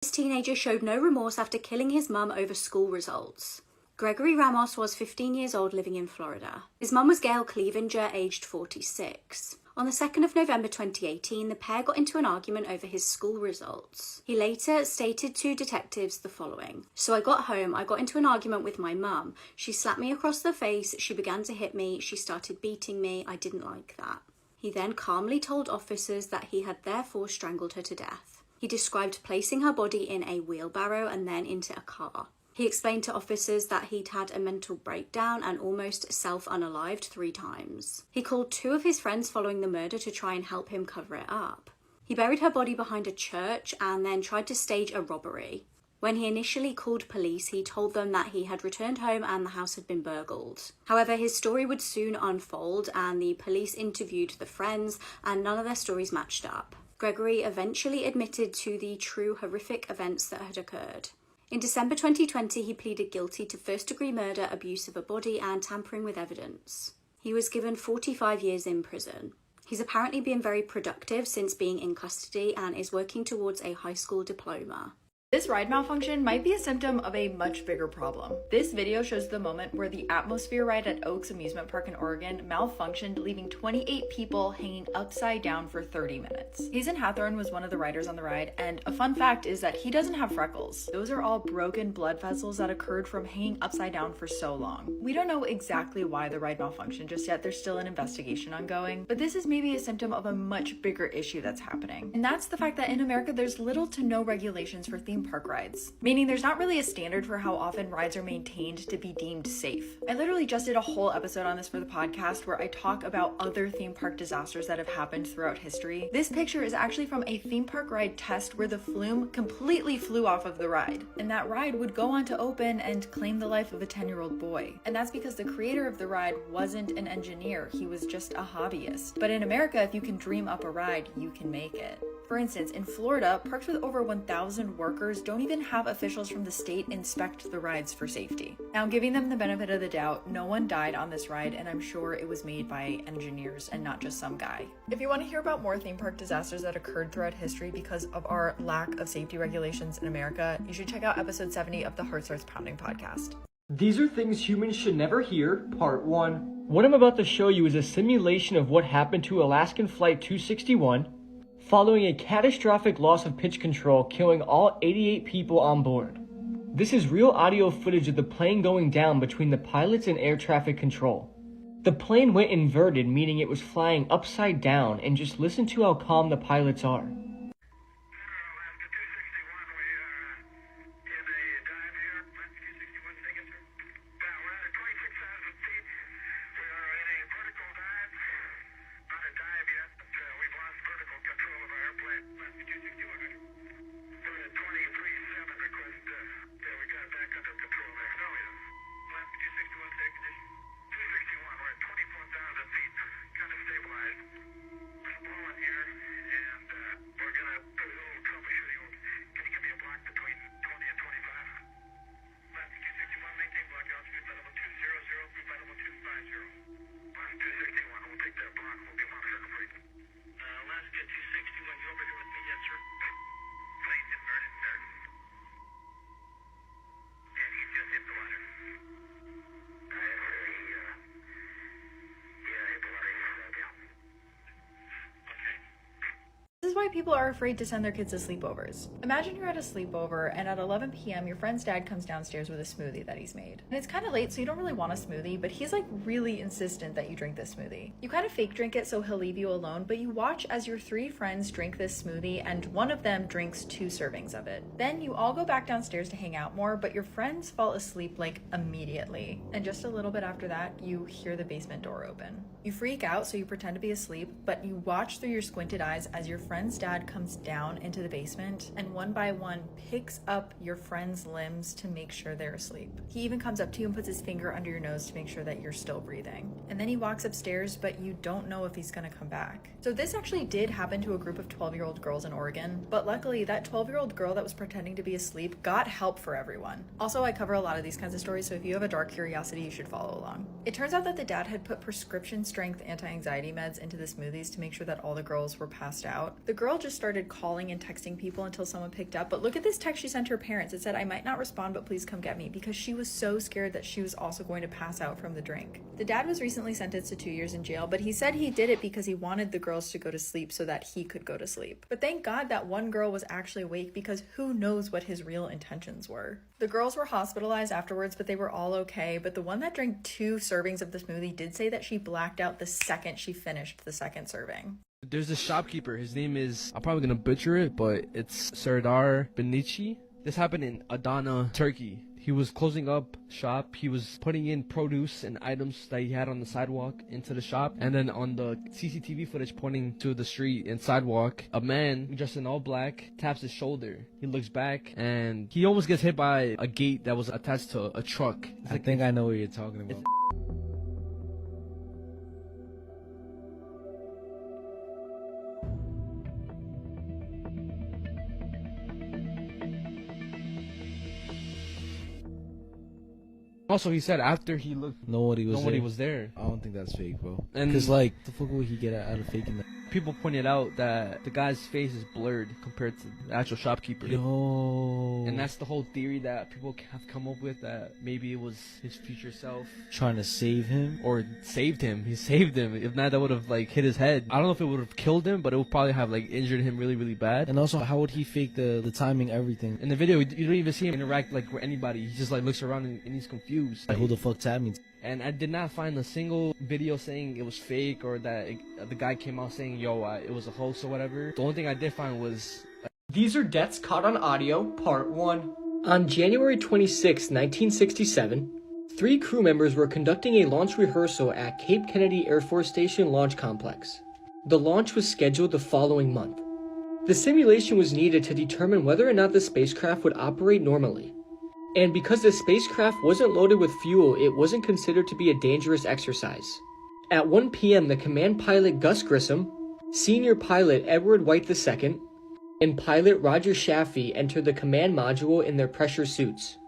This teenager showed no remorse after killing his mum over school results. Gregory Ramos was 15 years old living in Florida. His mum was Gail Clevenger, aged 46. On the 2nd of November 2018, the pair got into an argument over his school results. He later stated to detectives the following: "So I got home, I got into an argument with my mum. She slapped me across the face, she began to hit me, she started beating me, I didn't like that." He then calmly told officers that he had therefore strangled her to death. He described placing her body in a wheelbarrow and then into a car. He explained to officers that he'd had a mental breakdown and almost self-unalived 3 times. He called 2 of his friends following the murder to try and help him cover it up. He buried her body behind a church and then tried to stage a robbery. When he initially called police, he told them that he had returned home and the house had been burgled. However, his story would soon unfold and the police interviewed the friends and none of their stories matched up. Gregory eventually admitted to the true horrific events that had occurred. In December 2020, he pleaded guilty to first-degree murder, abuse of a body, and tampering with evidence. He was given 45 years in prison. He's apparently been very productive since being in custody and is working towards a high school diploma. This ride malfunction might be a symptom of a much bigger problem. This video shows the moment where the Atmosphere ride at Oaks Amusement Park in Oregon malfunctioned, leaving 28 people hanging upside down for 30 minutes. Hazen Hathorn was one of the riders on the ride, and a fun fact is that he doesn't have freckles. Those are all broken blood vessels that occurred from hanging upside down for so long. We don't know exactly why the ride malfunctioned just yet, there's still an investigation ongoing, but this is maybe a symptom of a much bigger issue that's happening. And that's the fact that in America there's little to no regulations for theme park rides, meaning there's not really a standard for how often rides are maintained to be deemed safe. I literally just did a whole episode on this for the podcast where I talk about other theme park disasters that have happened throughout history. This picture is actually from a theme park ride test where the flume completely flew off of the ride, and that ride would go on to open and claim the life of a 10-year-old boy. And that's because the creator of the ride wasn't an engineer, he was just a hobbyist. But in America, if you can dream up a ride, you can make it. For instance, in Florida, parks with over 1,000 workers don't even have officials from the state inspect the rides for safety. Now, giving them the benefit of the doubt, no one died on this ride, and I'm sure it was made by engineers and not just some guy. If you want to hear about more theme park disasters that occurred throughout history because of our lack of safety regulations in America, you should check out episode 70 of the Heart Starts Pounding podcast. These are things humans should never hear, part 1. What I'm about to show you is a simulation of what happened to Alaskan Flight 261 following a catastrophic loss of pitch control, killing all 88 people on board. This is real audio footage of the plane going down between the pilots and air traffic control. The plane went inverted, meaning it was flying upside down, and just listen to how calm the pilots are. This is why people are afraid to send their kids to sleepovers. Imagine you're at a sleepover and at 11 p.m. your friend's dad comes downstairs with a smoothie that he's made. And it's kind of late, so you don't really want a smoothie, but he's like really insistent that you drink this smoothie. You kind of fake drink it so he'll leave you alone, but you watch as your 3 friends drink this smoothie and one of them drinks 2 servings of it. Then you all go back downstairs to hang out more, but your friends fall asleep like immediately. And just a little bit after that, you hear the basement door open. You freak out, so you pretend to be asleep, but you watch through your squinted eyes as your friend's dad comes down into the basement and one by one picks up your friend's limbs to make sure they're asleep. He even comes up to you and puts his finger under your nose to make sure that you're still breathing. And then he walks upstairs, but you don't know if he's gonna come back. So this actually did happen to a group of 12-year-old girls in Oregon, but luckily that 12-year-old girl that was pretending to be asleep got help for everyone. Also, I cover a lot of these kinds of stories, so if you have a dark curiosity, you should follow along. It turns out that the dad had put prescription strength anti-anxiety meds into the smoothies to make sure that all the girls were passed out. The girl just started calling and texting people until someone picked up. But look at this text she sent her parents. It said, "I might not respond, but please come get me," because she was so scared that she was also going to pass out from the drink. The dad was recently sentenced to 2 years in jail, but he said he did it because he wanted the girls to go to sleep so that he could go to sleep. But thank God that one girl was actually awake, because who knows what his real intentions were. The girls were hospitalized afterwards, but they were all okay. But the one that drank 2 servings of the smoothie did say that she blacked out the second she finished the second serving. There's a shopkeeper. His name is, I'm probably gonna butcher it, but it's Serdar Benici. This happened in Adana, Turkey. He was closing up shop. He was putting in produce and items that he had on the sidewalk into the shop. And then on the CCTV footage pointing to the street and sidewalk, a man dressed in all black taps his shoulder. He looks back and he almost gets hit by a gate that was attached to a truck. I think I know what you're talking about. Also, he said after he looked, Nobody was there. I don't think that's fake, bro. And Cause like, the fuck would he get out of faking that? people pointed out that the guy's face is blurred compared to the actual shopkeeper. Yo. And that's the whole theory that people have come up with, that maybe it was his future self. Trying to save him? Or saved him. He saved him. If not, that would have like hit his head. I don't know if it would have killed him, but it would probably have like injured him really, really bad. And also, how would he fake the timing, everything? In the video, you don't even see him interact like with anybody. He just like looks around and he's confused. Like, who the fuck tapped me? And I did not find a single video saying it was fake or that the guy came out saying, yo, it was a hoax or whatever. The only thing I did find was... These are deaths caught on audio, part 1. On January 26, 1967, 3 crew members were conducting a launch rehearsal at Cape Kennedy Air Force Station Launch Complex. The launch was scheduled the following month. The simulation was needed to determine whether or not the spacecraft would operate normally. And because the spacecraft wasn't loaded with fuel, it wasn't considered to be a dangerous exercise. At 1 p.m., the command pilot Gus Grissom, senior pilot Edward White II, and pilot Roger Chaffee entered the command module in their pressure suits.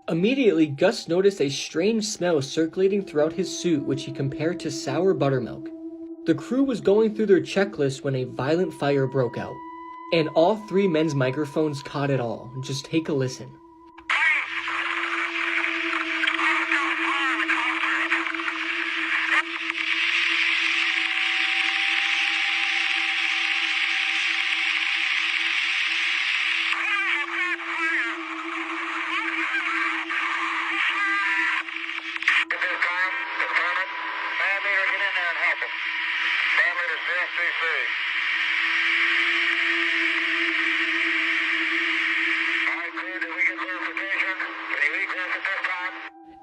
Immediately, Gus noticed a strange smell circulating throughout his suit, which he compared to sour buttermilk. The crew was going through their checklist when a violent fire broke out, and all 3 men's microphones caught it all. Just take a listen.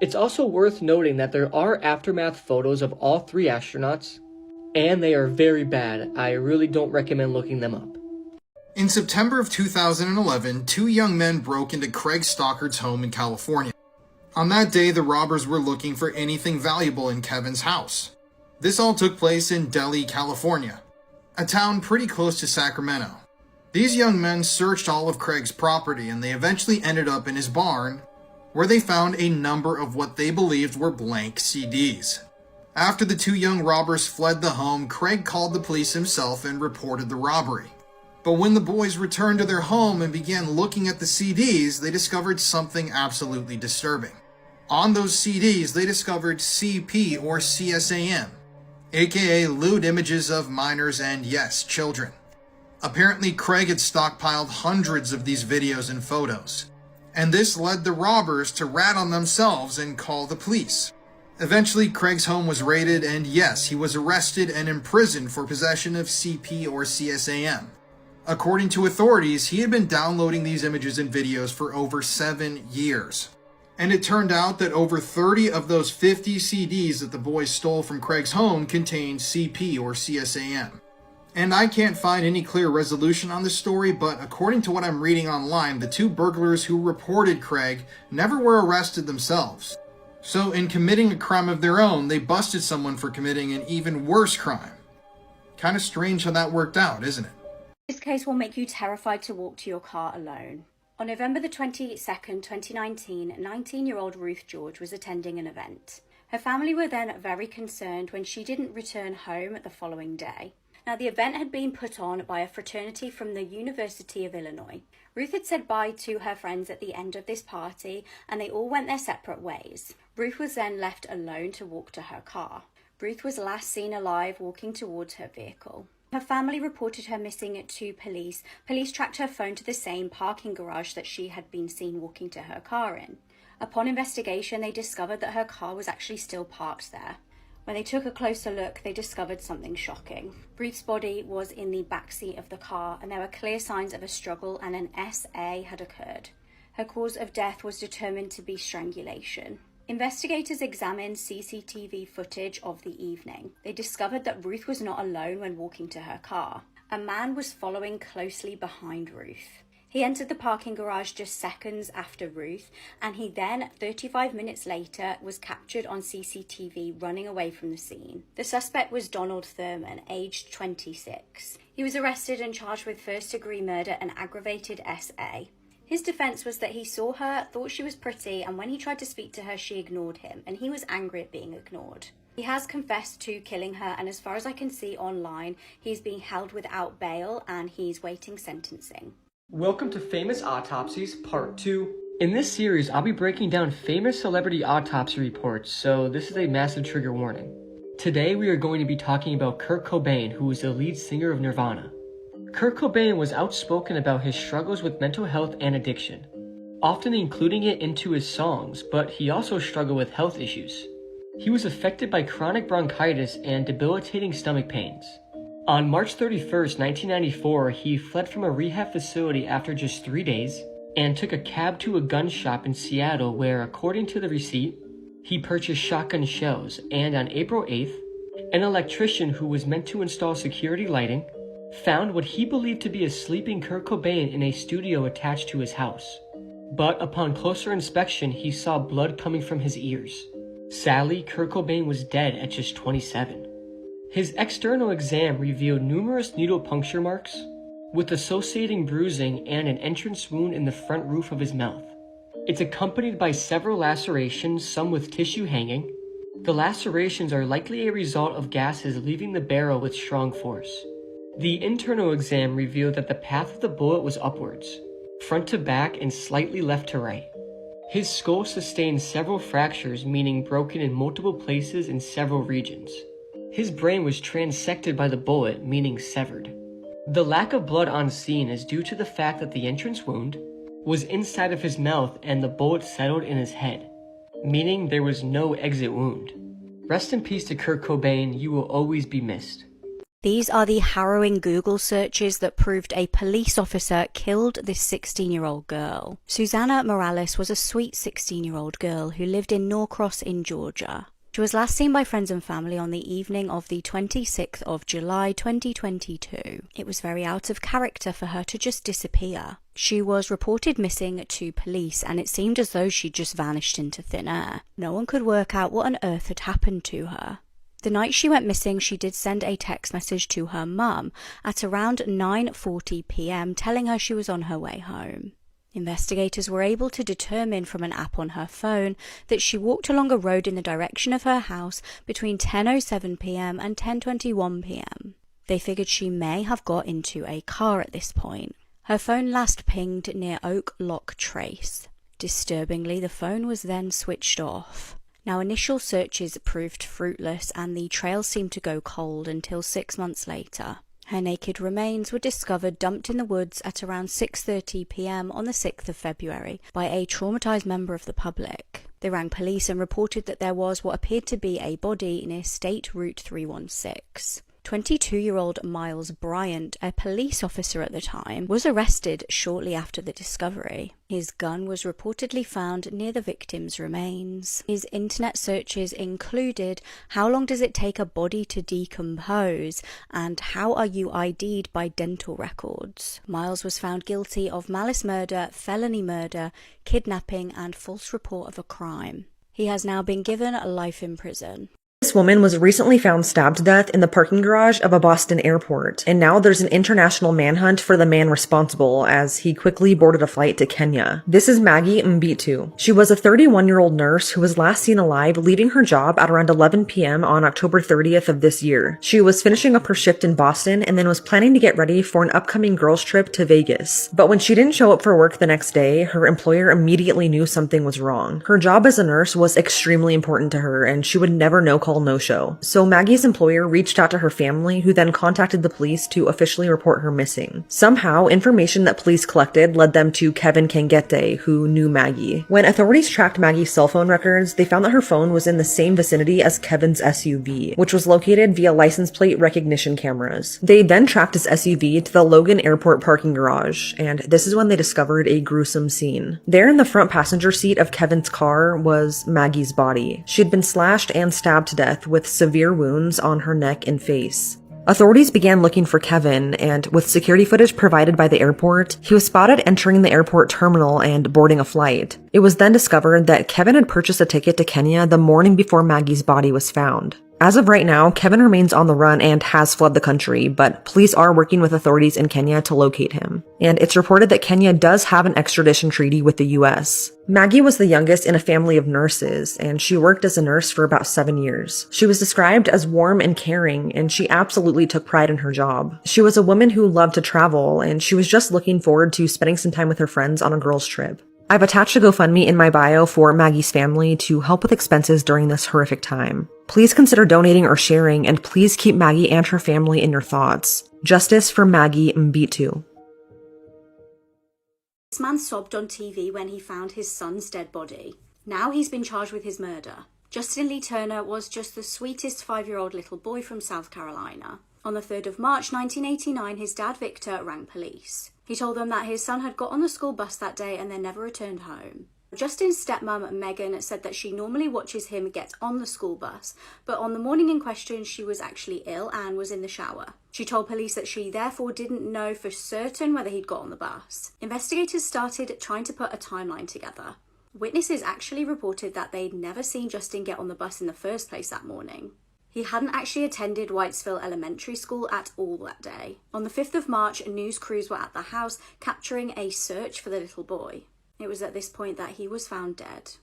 It's also worth noting that there are aftermath photos of all 3 astronauts, and they are very bad. I really don't recommend looking them up. In September of 2011, 2 young men broke into Craig Stockard's home in California. On that day, the robbers were looking for anything valuable in Kevin's house. This all took place in Delhi, California, a town pretty close to Sacramento. These young men searched all of Craig's property, and they eventually ended up in his barn, where they found a number of what they believed were blank CDs. After the 2 young robbers fled the home, Craig called the police himself and reported the robbery. But when the boys returned to their home and began looking at the CDs, they discovered something absolutely disturbing. On those CDs, they discovered CP or CSAM, aka lewd images of minors and, yes, children. Apparently, Craig had stockpiled hundreds of these videos and photos, and this led the robbers to rat on themselves and call the police. Eventually, Craig's home was raided, and yes, he was arrested and imprisoned for possession of CP or CSAM. According to authorities, he had been downloading these images and videos for over 7 years. And it turned out that over 30 of those 50 CDs that the boys stole from Craig's home contained CP or CSAM. And I can't find any clear resolution on this story, but according to what I'm reading online, the 2 burglars who reported Craig never were arrested themselves. So in committing a crime of their own, they busted someone for committing an even worse crime. Kind of strange how that worked out, isn't it? This case will make you terrified to walk to your car alone. On November the 22nd, 2019, 19-year-old Ruth George was attending an event. Her family were then very concerned when she didn't return home the following day. Now, the event had been put on by a fraternity from the University of Illinois. Ruth had said bye to her friends at the end of this party, and they all went their separate ways. Ruth was then left alone to walk to her car. Ruth was last seen alive walking towards her vehicle. Her family reported her missing to police. Police tracked her phone to the same parking garage that she had been seen walking to her car in. Upon investigation, they discovered that her car was actually still parked there. When they took a closer look, they discovered something shocking. Ruth's body was in the backseat of the car, and there were clear signs of a struggle, and an SA had occurred. Her cause of death was determined to be strangulation. Investigators examined CCTV footage of the evening. They discovered that Ruth was not alone when walking to her car. A man was following closely behind Ruth. He entered the parking garage just seconds after Ruth, and he then, 35 minutes later, was captured on CCTV running away from the scene. The suspect was Donald Thurman, aged 26. He was arrested and charged with first-degree murder and aggravated SA. His defense was that he saw her, thought she was pretty, and when he tried to speak to her, she ignored him, and he was angry at being ignored. He has confessed to killing her, and as far as I can see online, he's being held without bail and he's waiting sentencing. Welcome to Famous Autopsies Part 2. In this series, I'll be breaking down famous celebrity autopsy reports, so this is a massive trigger warning. Today we are going to be talking about Kurt Cobain, who is the lead singer of Nirvana. Kurt Cobain was outspoken about his struggles with mental health and addiction, often including it into his songs, but he also struggled with health issues. He was affected by chronic bronchitis and debilitating stomach pains. On March 31st, 1994, he fled from a rehab facility after just 3 days and took a cab to a gun shop in Seattle where, according to the receipt, he purchased shotgun shells, and on April 8th, an electrician who was meant to install security lighting found what he believed to be a sleeping Kurt Cobain in a studio attached to his house. But upon closer inspection, he saw blood coming from his ears. Sadly, Kurt Cobain was dead at just 27. His external exam revealed numerous needle puncture marks, with associating bruising and an entrance wound in the front roof of his mouth. It's accompanied by several lacerations, some with tissue hanging. The lacerations are likely a result of gases leaving the barrel with strong force. The internal exam revealed that the path of the bullet was upwards, front to back and slightly left to right. His skull sustained several fractures, meaning broken in multiple places in several regions. His brain was transected by the bullet, meaning severed. The lack of blood on scene is due to the fact that the entrance wound was inside of his mouth and the bullet settled in his head, meaning there was no exit wound. Rest in peace to Kurt Cobain, you will always be missed. These are the harrowing Google searches that proved a police officer killed this 16-year-old girl. Susana Morales was a sweet 16-year-old girl who lived in Norcross in Georgia. She was last seen by friends and family on the evening of the 26th of July 2022. It was very out of character for her to just disappear. She was reported missing to police, and it seemed as though she'd just vanished into thin air. No one could work out what on earth had happened to her. The night she went missing, she did send a text message to her mum at around 9:40 p.m. telling her she was on her way home. Investigators were able to determine from an app on her phone that she walked along a road in the direction of her house between 10:07 p.m. and 10:21 p.m. They figured she may have got into a car at this point. Her phone last pinged near Oak Lock Trace. Disturbingly, the phone was then switched off. Now, initial searches proved fruitless and the trail seemed to go cold until 6 months later. Her naked remains were discovered dumped in the woods at around 6:30 p.m. on the 6th of February by a traumatized member of the public. They rang police and reported that there was what appeared to be a body near State Route 316. 22-year-old Miles Bryant, a police officer at the time, was arrested shortly after the discovery. His gun was reportedly found near the victim's remains. His internet searches included how long does it take a body to decompose and how are you ID'd by dental records. Miles was found guilty of malice murder, felony murder, kidnapping and false report of a crime. He has now been given life in prison. This This woman was recently found stabbed to death in the parking garage of a Boston airport, and now there's an international manhunt for the man responsible as he quickly boarded a flight to Kenya. This is Maggie Mbitu. She was a 31-year-old nurse who was last seen alive leaving her job at around 11 p.m. on October 30th of this year. She was finishing up her shift in Boston and then was planning to get ready for an upcoming girls' trip to Vegas. But when she didn't show up for work the next day, her employer immediately knew something was wrong. Her job as a nurse was extremely important to her, and she would never no-call, no-show. So Maggie's employer reached out to her family, who then contacted the police to officially report her missing. Somehow, information that police collected led them to Kevin Kangete, who knew Maggie. When authorities tracked Maggie's cell phone records, they found that her phone was in the same vicinity as Kevin's SUV, which was located via license plate recognition cameras. They then tracked his SUV to the Logan Airport parking garage, and this is when they discovered a gruesome scene. There in the front passenger seat of Kevin's car was Maggie's body. She had been slashed and stabbed to death with severe wounds on her neck and face. Authorities began looking for Kevin, and with security footage provided by the airport, he was spotted entering the airport terminal and boarding a flight. It was then discovered that Kevin had purchased a ticket to Kenya the morning before Maggie's body was found. As of right now, Kevin remains on the run and has fled the country, but police are working with authorities in Kenya to locate him. And it's reported that Kenya does have an extradition treaty with the US. Maggie was the youngest in a family of nurses, and she worked as a nurse for about 7 years. She was described as warm and caring, and she absolutely took pride in her job. She was a woman who loved to travel, and she was just looking forward to spending some time with her friends on a girls' trip. I've attached a GoFundMe in my bio for Maggie's family to help with expenses during this horrific time. Please consider donating or sharing, and please keep Maggie and her family in your thoughts. Justice for Maggie Mbitu. This man sobbed on TV when he found his son's dead body. Now he's been charged with his murder. Justin Lee Turner was just the sweetest 5-year-old little boy from South Carolina. On the 3rd of March 1989, his dad Victor rang police. He told them that his son had got on the school bus that day and then never returned home. Justin's stepmom, Megan, said that she normally watches him get on the school bus, but on the morning in question, she was actually ill and was in the shower. She told police that she therefore didn't know for certain whether he'd got on the bus. Investigators started trying to put a timeline together. Witnesses actually reported that they'd never seen Justin get on the bus in the first place that morning. He hadn't actually attended Whitesville Elementary School at all that day. On the 5th of March, news crews were at the house capturing a search for the little boy. It was at this point that he was found dead.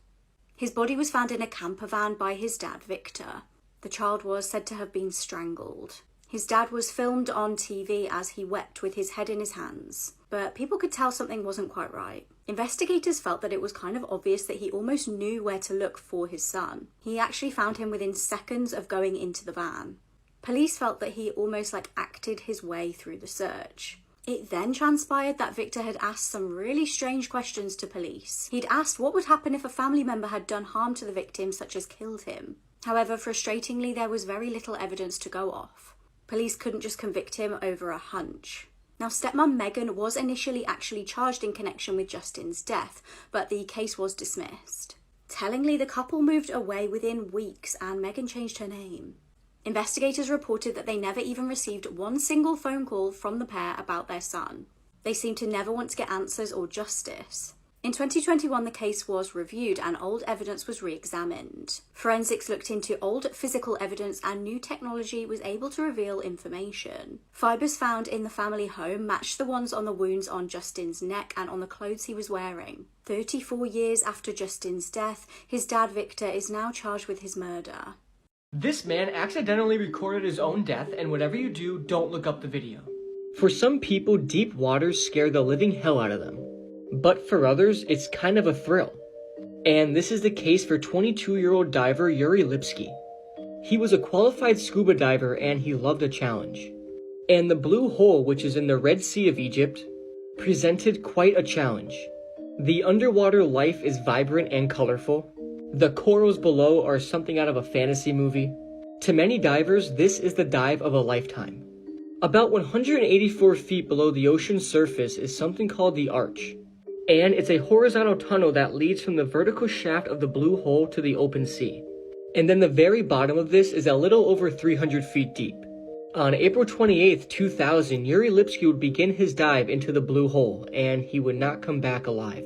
His body was found in a camper van by his dad, Victor. The child was said to have been strangled. His dad was filmed on TV as he wept with his head in his hands, but people could tell something wasn't quite right. Investigators felt that it was kind of obvious that he almost knew where to look for his son. He actually found him within seconds of going into the van. Police felt that he almost acted his way through the search. It then transpired that Victor had asked some really strange questions to police. He'd asked what would happen if a family member had done harm to the victim, such as killed him. However, frustratingly, there was very little evidence to go off. Police couldn't just convict him over a hunch. Now, stepmom Megan was initially actually charged in connection with Justin's death, but the case was dismissed. Tellingly, the couple moved away within weeks and Megan changed her name. Investigators reported that they never even received one single phone call from the pair about their son. They seemed to never want to get answers or justice. In 2021, the case was reviewed and old evidence was re-examined. Forensics looked into old physical evidence and new technology was able to reveal information. Fibers found in the family home matched the ones on the wounds on Justin's neck and on the clothes he was wearing. 34 years after Justin's death, his dad Victor is now charged with his murder. This man accidentally recorded his own death, and whatever you do, don't look up the video. For some people, deep waters scare the living hell out of them. But for others, it's kind of a thrill. And this is the case for 22-year-old diver Yuri Lipsky. He was a qualified scuba diver and he loved a challenge. And the blue hole, which is in the Red Sea of Egypt, presented quite a challenge. The underwater life is vibrant and colorful. The corals below are something out of a fantasy movie. To many divers, this is the dive of a lifetime. About 184 feet below the ocean's surface is something called the Arch. And it's a horizontal tunnel that leads from the vertical shaft of the blue hole to the open sea. And then the very bottom of this is a little over 300 feet deep. On April 28, 2000, Yuri Lipsky would begin his dive into the blue hole, and he would not come back alive.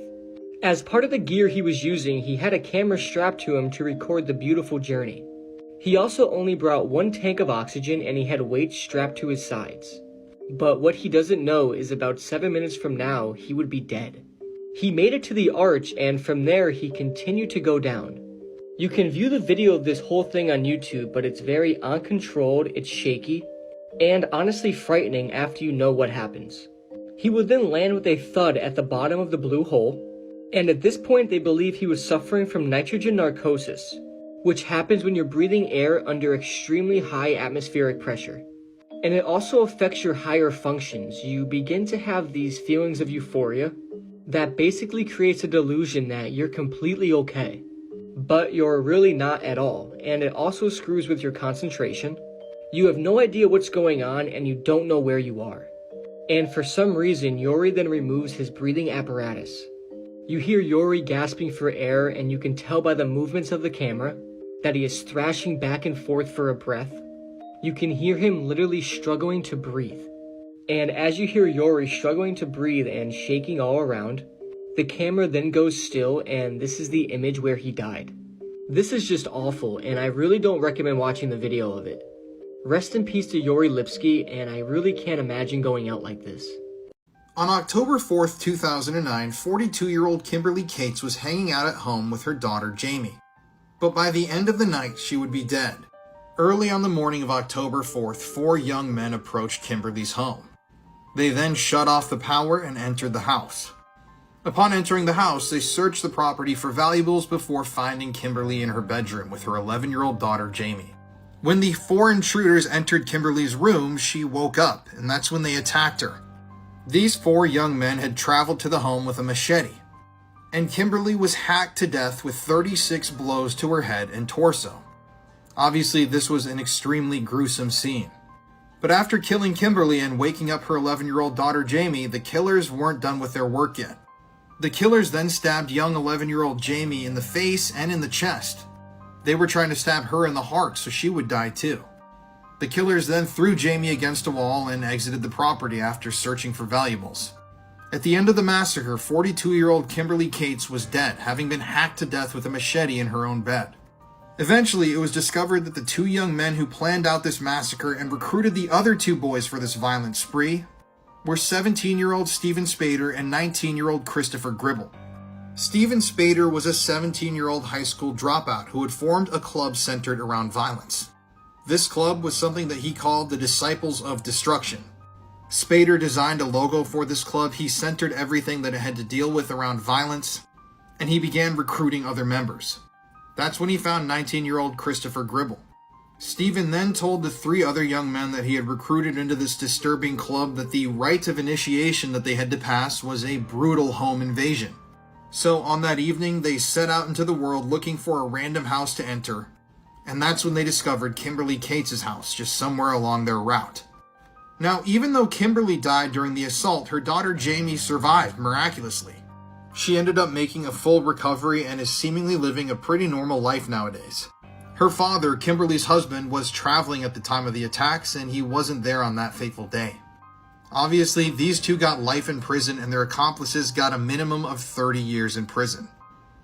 As part of the gear he was using, he had a camera strapped to him to record the beautiful journey. He also only brought 1 tank of oxygen and he had weights strapped to his sides. But what he doesn't know is about 7 minutes from now, he would be dead. He made it to the arch and from there he continued to go down. You can view the video of this whole thing on YouTube, but it's very uncontrolled, it's shaky, and honestly frightening after you know what happens. He would then land with a thud at the bottom of the blue hole, and at this point they believe he was suffering from nitrogen narcosis, which happens when you're breathing air under extremely high atmospheric pressure. And it also affects your higher functions. You begin to have these feelings of euphoria that basically creates a delusion that you're completely okay. But you're really not at all, and it also screws with your concentration. You have no idea what's going on and you don't know where you are. And for some reason, Yori then removes his breathing apparatus. You hear Yori gasping for air and you can tell by the movements of the camera that he is thrashing back and forth for a breath. You can hear him literally struggling to breathe. And as you hear Yori struggling to breathe and shaking all around, the camera then goes still and this is the image where he died. This is just awful and I really don't recommend watching the video of it. Rest in peace to Yori Lipsky, and I really can't imagine going out like this. On October 4th, 2009, 42-year-old Kimberly Cates was hanging out at home with her daughter Jamie. But by the end of the night, she would be dead. Early on the morning of October 4th, 4 young men approached Kimberly's home. They then shut off the power and entered the house. Upon entering the house, they searched the property for valuables before finding Kimberly in her bedroom with her 11-year-old daughter Jamie. When the 4 intruders entered Kimberly's room, she woke up, and that's when they attacked her. These 4 young men had traveled to the home with a machete, and Kimberly was hacked to death with 36 blows to her head and torso. Obviously, this was an extremely gruesome scene. But after killing Kimberly and waking up her 11-year-old daughter Jamie, the killers weren't done with their work yet. The killers then stabbed young 11-year-old Jamie in the face and in the chest. They were trying to stab her in the heart so she would die too. The killers then threw Jamie against a wall and exited the property after searching for valuables. At the end of the massacre, 42-year-old Kimberly Cates was dead, having been hacked to death with a machete in her own bed. Eventually, it was discovered that the 2 young men who planned out this massacre and recruited the other 2 boys for this violent spree were 17-year-old Steven Spader and 19-year-old Christopher Gribble. Steven Spader was a 17-year-old high school dropout who had formed a club centered around violence. This club was something that he called the Disciples of Destruction. Spader designed a logo for this club. He centered everything that it had to deal with around violence, and he began recruiting other members. That's when he found 19-year-old Christopher Gribble. Steven then told the 3 other young men that he had recruited into this disturbing club that the rite of initiation that they had to pass was a brutal home invasion. So on that evening, they set out into the world looking for a random house to enter, and that's when they discovered Kimberly Cates' house just somewhere along their route. Now, even though Kimberly died during the assault, her daughter Jamie survived miraculously. She ended up making a full recovery and is seemingly living a pretty normal life nowadays. Her father, Kimberly's husband, was traveling at the time of the attacks and he wasn't there on that fateful day. Obviously, these 2 got life in prison and their accomplices got a minimum of 30 years in prison.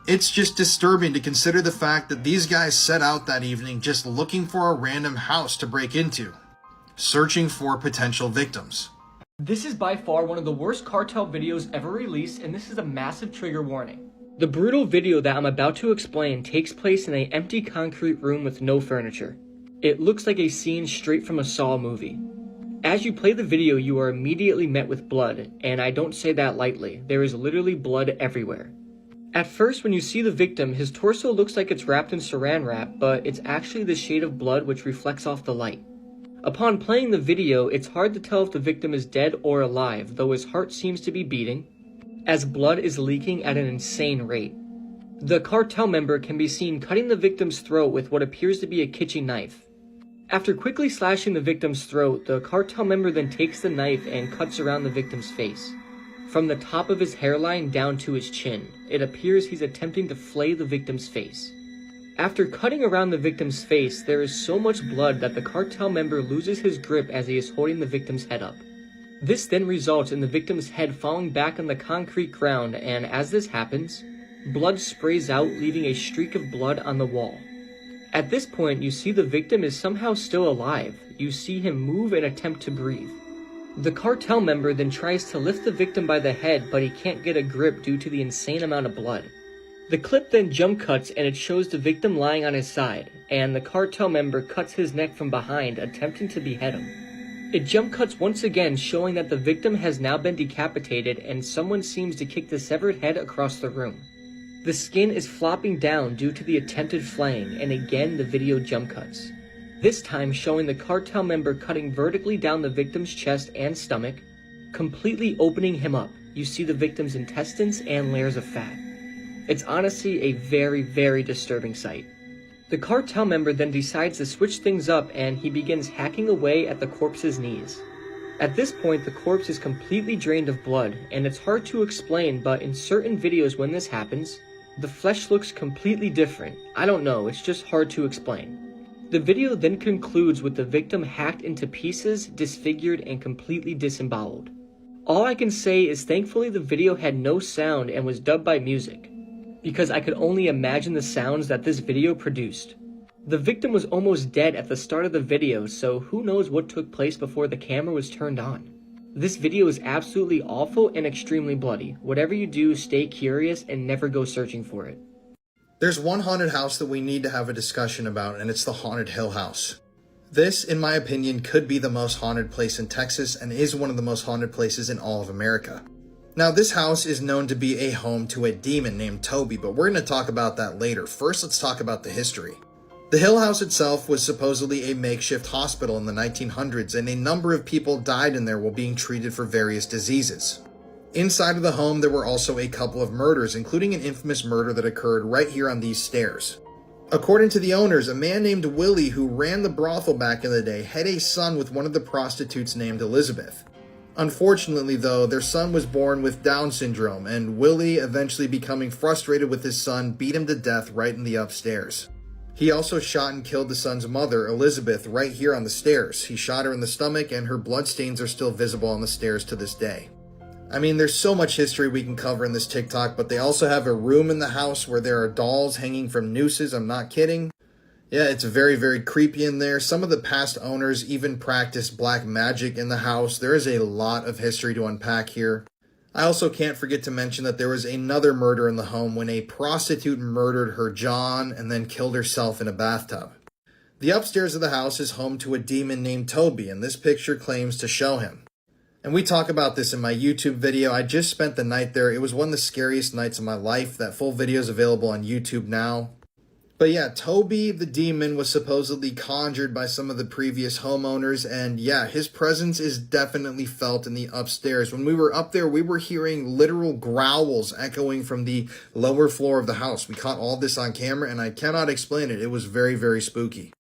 It's just disturbing to consider the fact that these guys set out that evening just looking for a random house to break into, searching for potential victims. This is by far one of the worst cartel videos ever released, and this is a massive trigger warning. The brutal video that I'm about to explain takes place in an empty concrete room with no furniture. It looks like a scene straight from a Saw movie. As you play the video, you are immediately met with blood, and I don't say that lightly. There is literally blood everywhere. At first, when you see the victim, his torso looks like it's wrapped in saran wrap, but it's actually the shade of blood which reflects off the light. Upon playing the video, it's hard to tell if the victim is dead or alive, though his heart seems to be beating, as blood is leaking at an insane rate. The cartel member can be seen cutting the victim's throat with what appears to be a kitchen knife. After quickly slashing the victim's throat, the cartel member then takes the knife and cuts around the victim's face. From the top of his hairline down to his chin, it appears he's attempting to flay the victim's face. After cutting around the victim's face, there is so much blood that the cartel member loses his grip as he is holding the victim's head up. This then results in the victim's head falling back on the concrete ground, and as this happens, blood sprays out, leaving a streak of blood on the wall. At this point, you see the victim is somehow still alive. You see him move and attempt to breathe. The cartel member then tries to lift the victim by the head, but he can't get a grip due to the insane amount of blood. The clip then jump cuts and it shows the victim lying on his side, and the cartel member cuts his neck from behind, attempting to behead him. It jump cuts once again, showing that the victim has now been decapitated and someone seems to kick the severed head across the room. The skin is flopping down due to the attempted flaying, and again the video jump cuts. This time showing the cartel member cutting vertically down the victim's chest and stomach, completely opening him up. You see the victim's intestines and layers of fat. It's honestly a very, very disturbing sight. The cartel member then decides to switch things up and he begins hacking away at the corpse's knees. At this point, the corpse is completely drained of blood, and it's hard to explain, but in certain videos when this happens, the flesh looks completely different. I don't know, it's just hard to explain. The video then concludes with the victim hacked into pieces, disfigured, and completely disemboweled. All I can say is thankfully the video had no sound and was dubbed by music, because I could only imagine the sounds that this video produced. The victim was almost dead at the start of the video, so who knows what took place before the camera was turned on. This video is absolutely awful and extremely bloody. Whatever you do, stay curious and never go searching for it. There's one haunted house that we need to have a discussion about, and it's the Haunted Hill House. This, in my opinion, could be the most haunted place in Texas and is one of the most haunted places in all of America. Now, this house is known to be a home to a demon named Toby, but we're going to talk about that later. First, let's talk about the history. The Hill House itself was supposedly a makeshift hospital in the 1900s, and a number of people died in there while being treated for various diseases. Inside of the home, there were also a couple of murders, including an infamous murder that occurred right here on these stairs. According to the owners, a man named Willie, who ran the brothel back in the day, had a son with one of the prostitutes named Elizabeth. Unfortunately, though, their son was born with Down syndrome, and Willie, eventually becoming frustrated with his son, beat him to death right in the upstairs. He also shot and killed the son's mother, Elizabeth, right here on the stairs. He shot her in the stomach, and her bloodstains are still visible on the stairs to this day. I mean, there's so much history we can cover in this TikTok, but they also have a room in the house where there are dolls hanging from nooses. I'm not kidding. Yeah, it's very, very creepy in there. Some of the past owners even practiced black magic in the house. There is a lot of history to unpack here. I also can't forget to mention that there was another murder in the home when a prostitute murdered her John and then killed herself in a bathtub. The upstairs of the house is home to a demon named Toby, and this picture claims to show him. And we talk about this in my YouTube video. I just spent the night there. It was one of the scariest nights of my life. That full video is available on YouTube now. But yeah, Toby the demon was supposedly conjured by some of the previous homeowners, and yeah, his presence is definitely felt in the upstairs. When we were up there, we were hearing literal growls echoing from the lower floor of the house. We caught all this on camera, and I cannot explain it. It was very, very spooky.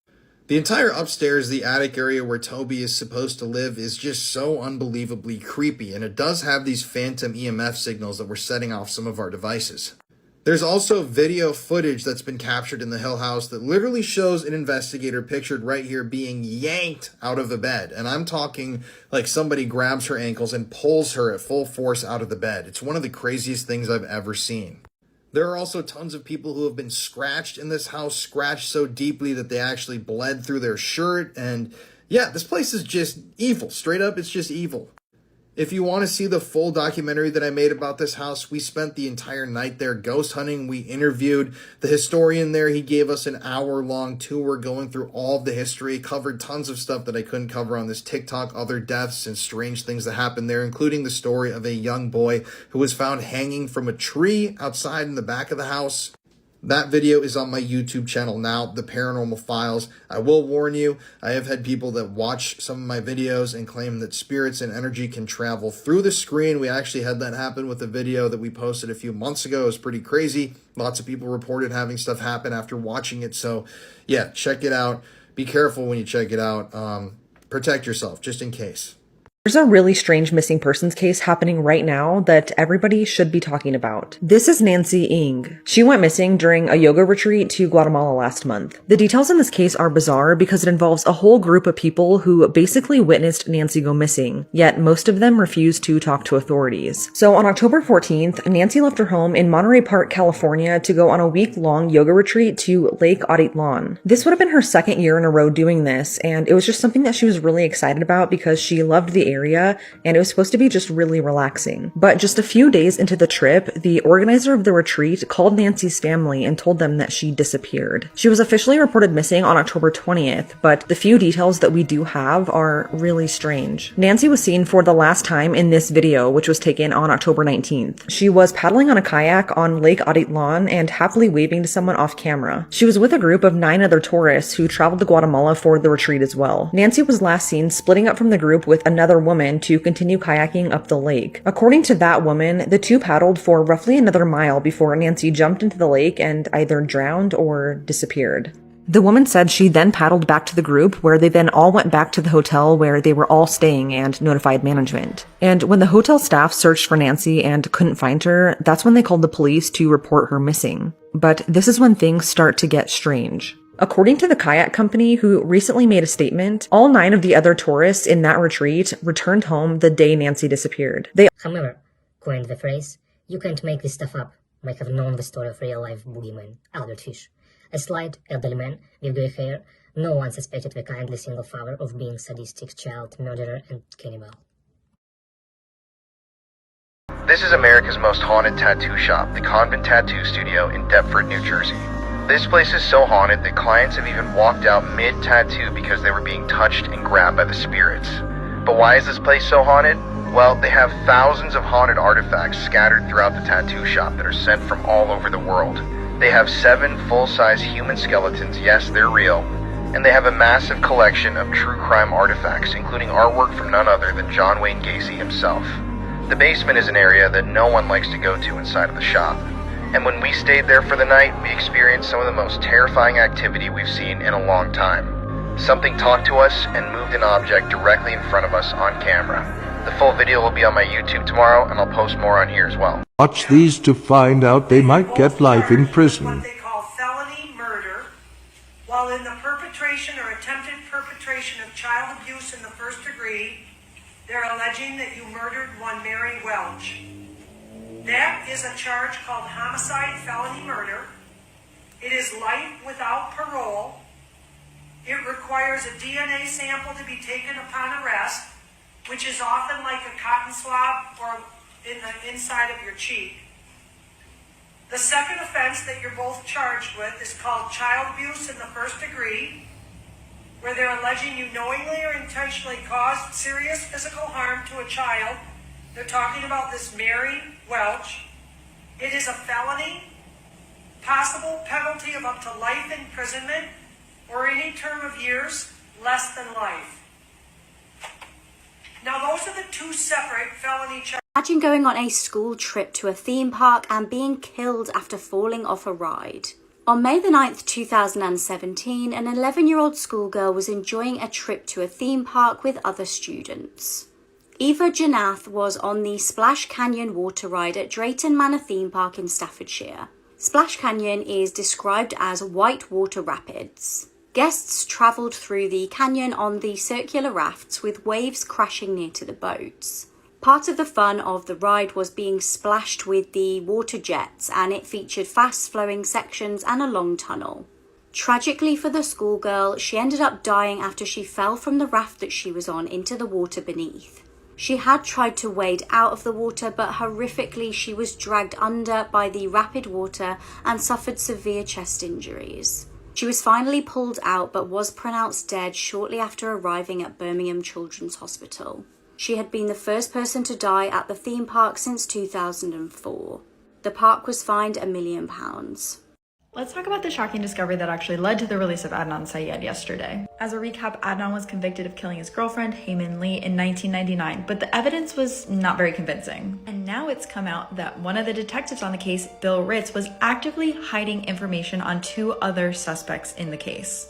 The entire upstairs, the attic area where Toby is supposed to live, is just so unbelievably creepy, and it does have these phantom EMF signals that were setting off some of our devices. There's also video footage that's been captured in the Hill House that literally shows an investigator pictured right here being yanked out of the bed, and I'm talking like somebody grabs her ankles and pulls her at full force out of the bed. It's one of the craziest things I've ever seen. There are also tons of people who have been scratched in this house, scratched so deeply that they actually bled through their shirt. And yeah, this place is just evil. Straight up, it's just evil. If you want to see the full documentary that I made about this house, we spent the entire night there ghost hunting. We interviewed the historian there. He gave us an hour-long tour going through all of the history, covered tons of stuff that I couldn't cover on this TikTok, other deaths and strange things that happened there, including the story of a young boy who was found hanging from a tree outside in the back of the house. That video is on my YouTube channel now, The Paranormal Files. I will warn you, I have had people that watch some of my videos and claim that spirits and energy can travel through the screen. We actually had that happen with a video that we posted a few months ago. It was pretty crazy. Lots of people reported having stuff happen after watching it. So yeah, check it out. Be careful when you check it out. Protect yourself, just in case. There's a really strange missing persons case happening right now that everybody should be talking about. This is Nancy Ng. She went missing during a yoga retreat to Guatemala last month. The details in this case are bizarre because it involves a whole group of people who basically witnessed Nancy go missing, yet most of them refused to talk to authorities. So on October 14th, Nancy left her home in Monterey Park, California to go on a week-long yoga retreat to Lake Atitlan. This would have been her second year in a row doing this, and it was just something that she was really excited about because she loved the area and it was supposed to be just really relaxing. But just a few days into the trip, the organizer of the retreat called Nancy's family and told them that she disappeared. She was officially reported missing on October 20th, but the few details that we do have are really strange. Nancy was seen for the last time in this video, which was taken on October 19th. She was paddling on a kayak on Lake Atitlan and happily waving to someone off camera. She was with a group of 9 other tourists who traveled to Guatemala for the retreat as well. Nancy was last seen splitting up from the group with another woman to continue kayaking up the lake. According to that woman, the two paddled for roughly another mile before Nancy jumped into the lake and either drowned or disappeared. The woman said she then paddled back to the group, where they then all went back to the hotel where they were all staying and notified management. And when the hotel staff searched for Nancy and couldn't find her, that's when they called the police to report her missing. But this is when things start to get strange. According to the kayak company, who recently made a statement, all 9 of the other tourists in that retreat returned home the day Nancy disappeared. They However, coined the phrase, "You can't make this stuff up," might have known the story of real-life boogeyman, Albert Fish. A slight, elderly man with grey hair, no one suspected the kindly single father of being sadistic child murderer and cannibal. This is America's most haunted tattoo shop, the Convent Tattoo Studio in Deptford, New Jersey. This place is so haunted that clients have even walked out mid-tattoo because they were being touched and grabbed by the spirits. But why is this place so haunted? Well, they have thousands of haunted artifacts scattered throughout the tattoo shop that are sent from all over the world. They have 7 full-size human skeletons, yes, they're real, and they have a massive collection of true crime artifacts, including artwork from none other than John Wayne Gacy himself. The basement is an area that no one likes to go to inside of the shop. And when we stayed there for the night, we experienced some of the most terrifying activity we've seen in a long time. Something talked to us and moved an object directly in front of us on camera. The full video will be on my YouTube tomorrow, and I'll post more on here as well. Watch these to find out they might get life in prison. What they call felony murder, while in the perpetration or attempted perpetration of child abuse in the first degree, they're alleging that you murdered one Mary Welch. That is a charge called homicide felony murder. It is life without parole. It requires a DNA sample to be taken upon arrest, which is often like a cotton swab or in the inside of your cheek. The second offense that you're both charged with is called child abuse in the first degree, where they're alleging you knowingly or intentionally caused serious physical harm to a child. They're talking about this Mary Welch. It is a felony, possible penalty of up to life imprisonment or any term of years less than life. Now those are the 2 separate felony charges. Imagine going on a school trip to a theme park and being killed after falling off a ride. On May the 9th, 2017, an 11-year-old schoolgirl was enjoying a trip to a theme park with other students. Eva Janath was on the Splash Canyon water ride at Drayton Manor Theme Park in Staffordshire. Splash Canyon is described as white water rapids. Guests travelled through the canyon on the circular rafts with waves crashing near to the boats. Part of the fun of the ride was being splashed with the water jets, and it featured fast-flowing sections and a long tunnel. Tragically for the schoolgirl, she ended up dying after she fell from the raft that she was on into the water beneath. She had tried to wade out of the water, but horrifically she was dragged under by the rapid water and suffered severe chest injuries. She was finally pulled out but was pronounced dead shortly after arriving at Birmingham Children's Hospital. She had been the first person to die at the theme park since 2004. The park was fined £1 million. Let's talk about the shocking discovery that actually led to the release of Adnan Syed yesterday. As a recap, Adnan was convicted of killing his girlfriend, Heyman Lee, in 1999, but the evidence was not very convincing. And now it's come out that one of the detectives on the case, Bill Ritz, was actively hiding information on 2 other suspects in the case.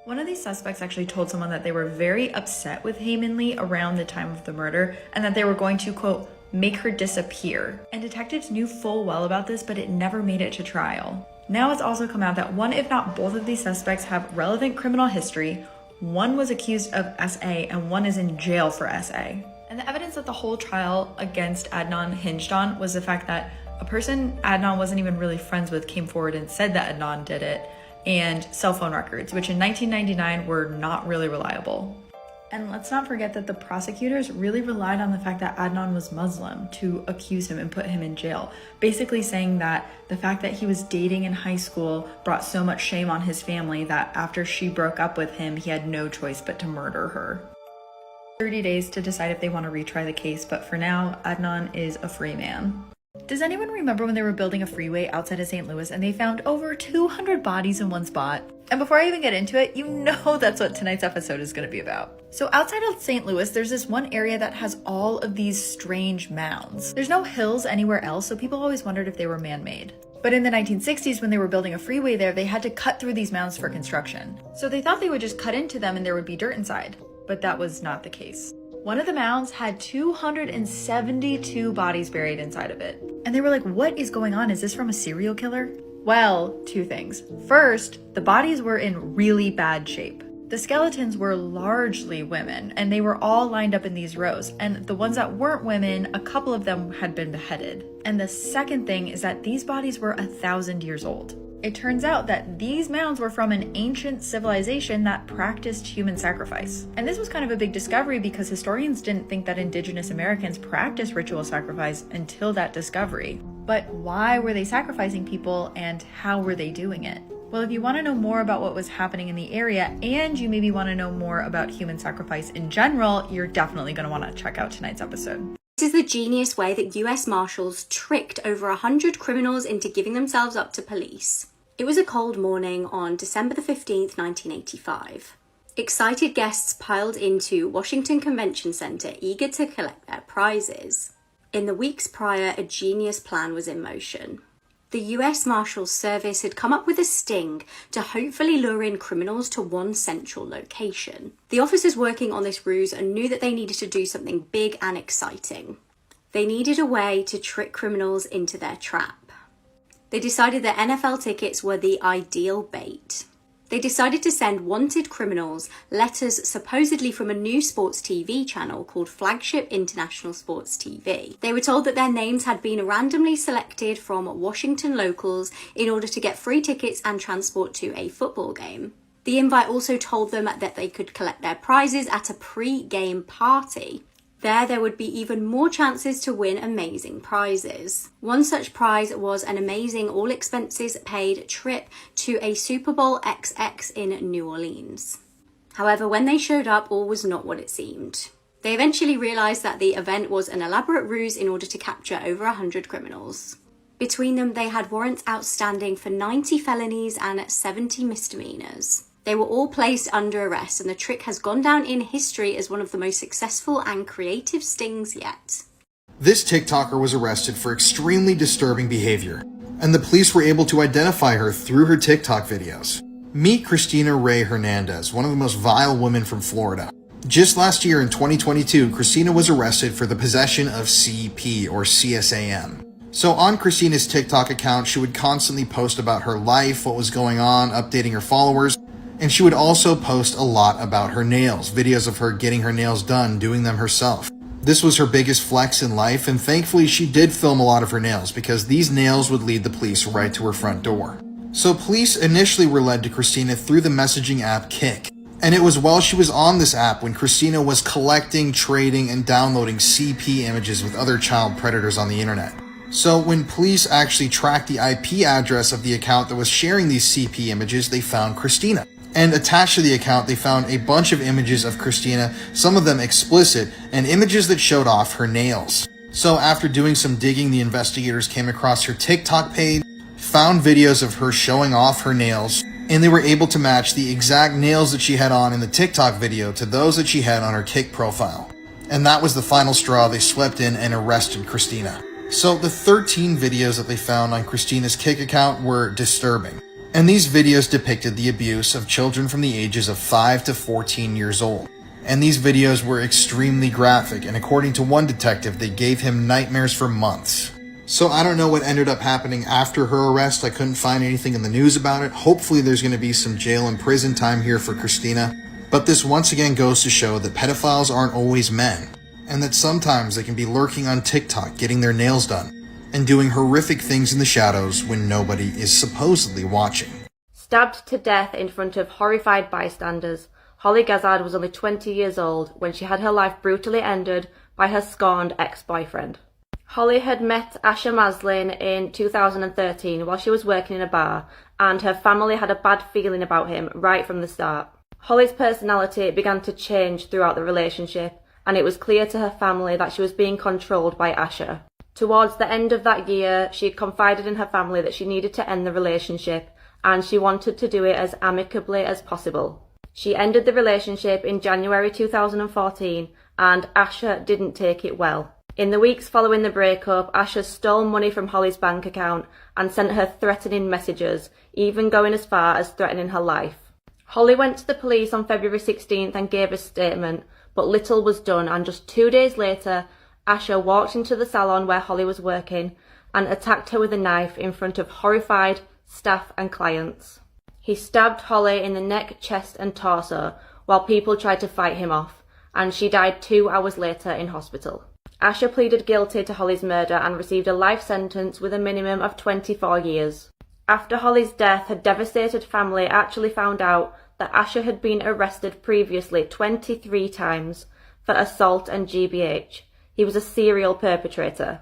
One of these suspects actually told someone that they were very upset with Hae-Min Lee around the time of the murder and that they were going to, quote, make her disappear. And detectives knew full well about this, but it never made it to trial. Now it's also come out that one, if not both of these suspects have relevant criminal history. One was accused of SA and one is in jail for SA. And the evidence that the whole trial against Adnan hinged on was the fact that a person Adnan wasn't even really friends with came forward and said that Adnan did it, and cell phone records, which in 1999 were not really reliable. And let's not forget that the prosecutors really relied on the fact that Adnan was Muslim to accuse him and put him in jail, basically saying that the fact that he was dating in high school brought so much shame on his family that after she broke up with him, he had no choice but to murder her. 30 days to decide if they want to retry the case, but for now, Adnan is a free man. Does anyone remember when they were building a freeway outside of St. Louis and they found over 200 bodies in one spot? And before I even get into it, you know that's what tonight's episode is going to be about. So outside of St. Louis, there's this one area that has all of these strange mounds. There's no hills anywhere else, so people always wondered if they were man-made. But in the 1960s, when they were building a freeway there, they had to cut through these mounds for construction. So they thought they would just cut into them and there would be dirt inside. But that was not the case. One of the mounds had 272 bodies buried inside of it. And they were like, what is going on? Is this from a serial killer? Well, two things. First, the bodies were in really bad shape. The skeletons were largely women, and they were all lined up in these rows. And the ones that weren't women, a couple of them had been beheaded. And the second thing is that these bodies were 1,000 years old. It turns out that these mounds were from an ancient civilization that practiced human sacrifice. And this was kind of a big discovery because historians didn't think that indigenous Americans practiced ritual sacrifice until that discovery. But why were they sacrificing people and how were they doing it? Well, if you want to know more about what was happening in the area and you maybe want to know more about human sacrifice in general, you're definitely going to want to check out tonight's episode. This is the genius way that US Marshals tricked over 100 criminals into giving themselves up to police. It was a cold morning on December the 15th, 1985. Excited guests piled into Washington Convention Center, eager to collect their prizes. In the weeks prior, a genius plan was in motion. The US Marshals Service had come up with a sting to hopefully lure in criminals to one central location. The officers working on this ruse knew that they needed to do something big and exciting. They needed a way to trick criminals into their trap. They decided that NFL tickets were the ideal bait. They decided to send wanted criminals letters supposedly from a new sports TV channel called Flagship International Sports TV. They were told that their names had been randomly selected from Washington locals in order to get free tickets and transport to a football game. The invite also told them that they could collect their prizes at a pre-game party. There would be even more chances to win amazing prizes. One such prize was an amazing all-expenses-paid trip to a Super Bowl XX in New Orleans. However, when they showed up, all was not what it seemed. They eventually realized that the event was an elaborate ruse in order to capture over 100 criminals. Between them, they had warrants outstanding for 90 felonies and 70 misdemeanors. They were all placed under arrest, and the trick has gone down in history as one of the most successful and creative stings yet. This TikToker was arrested for extremely disturbing behavior, and the police were able to identify her through her TikTok videos. Meet Cristina Ray Hernandez, one of the most vile women from Florida. Just last year in 2022, Cristina was arrested for the possession of CP or CSAM. So on Cristina's TikTok account, she would constantly post about her life, what was going on, updating her followers, and she would also post a lot about her nails, videos of her getting her nails done, doing them herself. This was her biggest flex in life, and thankfully she did film a lot of her nails because these nails would lead the police right to her front door. So police initially were led to Cristina through the messaging app Kik. And it was while she was on this app when Cristina was collecting, trading, and downloading CP images with other child predators on the internet. So when police actually tracked the IP address of the account that was sharing these CP images, they found Cristina. And attached to the account, they found a bunch of images of Cristina, some of them explicit, and images that showed off her nails. So after doing some digging, the investigators came across her TikTok page, found videos of her showing off her nails, and they were able to match the exact nails that she had on in the TikTok video to those that she had on her Kik profile. And that was the final straw. They swept in and arrested Cristina. So the 13 videos that they found on Cristina's Kik account were disturbing. And these videos depicted the abuse of children from the ages of 5 to 14 years old. And these videos were extremely graphic, and according to one detective, they gave him nightmares for months. So I don't know what ended up happening after her arrest. I couldn't find anything in the news about it. Hopefully there's going to be some jail and prison time here for Christina. But this once again goes to show that pedophiles aren't always men, and that sometimes they can be lurking on TikTok getting their nails done, and doing horrific things in the shadows when nobody is supposedly watching. Stabbed to death in front of horrified bystanders, Holly Gazzard was only 20 years old when she had her life brutally ended by her scorned ex-boyfriend. Holly had met Asher Maslin in 2013 while she was working in a bar, and her family had a bad feeling about him right from the start. Holly's personality began to change throughout the relationship, and it was clear to her family that she was being controlled by Asher. Towards the end of that year, she confided in her family that she needed to end the relationship, and she wanted to do it as amicably as possible. She ended the relationship in January 2014, and Asher didn't take it well. In the weeks following the breakup, Asher stole money from Holly's bank account and sent her threatening messages, even going as far as threatening her life. Holly went to the police on February 16th and gave a statement, but little was done, and just 2 days later, Asher walked into the salon where Holly was working and attacked her with a knife in front of horrified staff and clients. He stabbed Holly in the neck, chest and torso while people tried to fight him off, and she died 2 hours later in hospital. Asher pleaded guilty to Holly's murder and received a life sentence with a minimum of 24 years. After Holly's death, her devastated family actually found out that Asher had been arrested previously 23 times for assault and GBH. He was a serial perpetrator.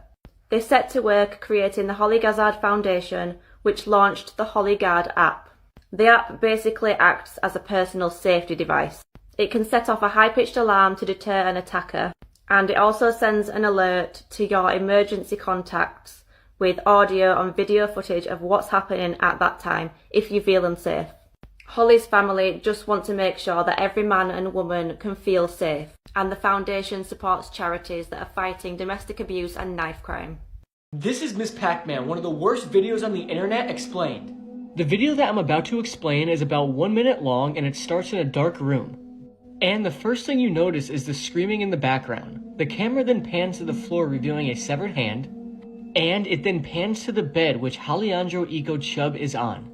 They set to work creating the Holly Gazzard Foundation, which launched the Holly Guard app. The app basically acts as a personal safety device. It can set off a high-pitched alarm to deter an attacker, and it also sends an alert to your emergency contacts with audio and video footage of what's happening at that time if you feel unsafe. Holly's family just want to make sure that every man and woman can feel safe, and the foundation supports charities that are fighting domestic abuse and knife crime. This is Miss Pac-Man, one of the worst videos on the internet explained. The video that I'm about to explain is about 1 minute long, and it starts in a dark room. And the first thing you notice is the screaming in the background. The camera then pans to the floor, revealing a severed hand, and it then pans to the bed which Alejandro Eco Chubb is on.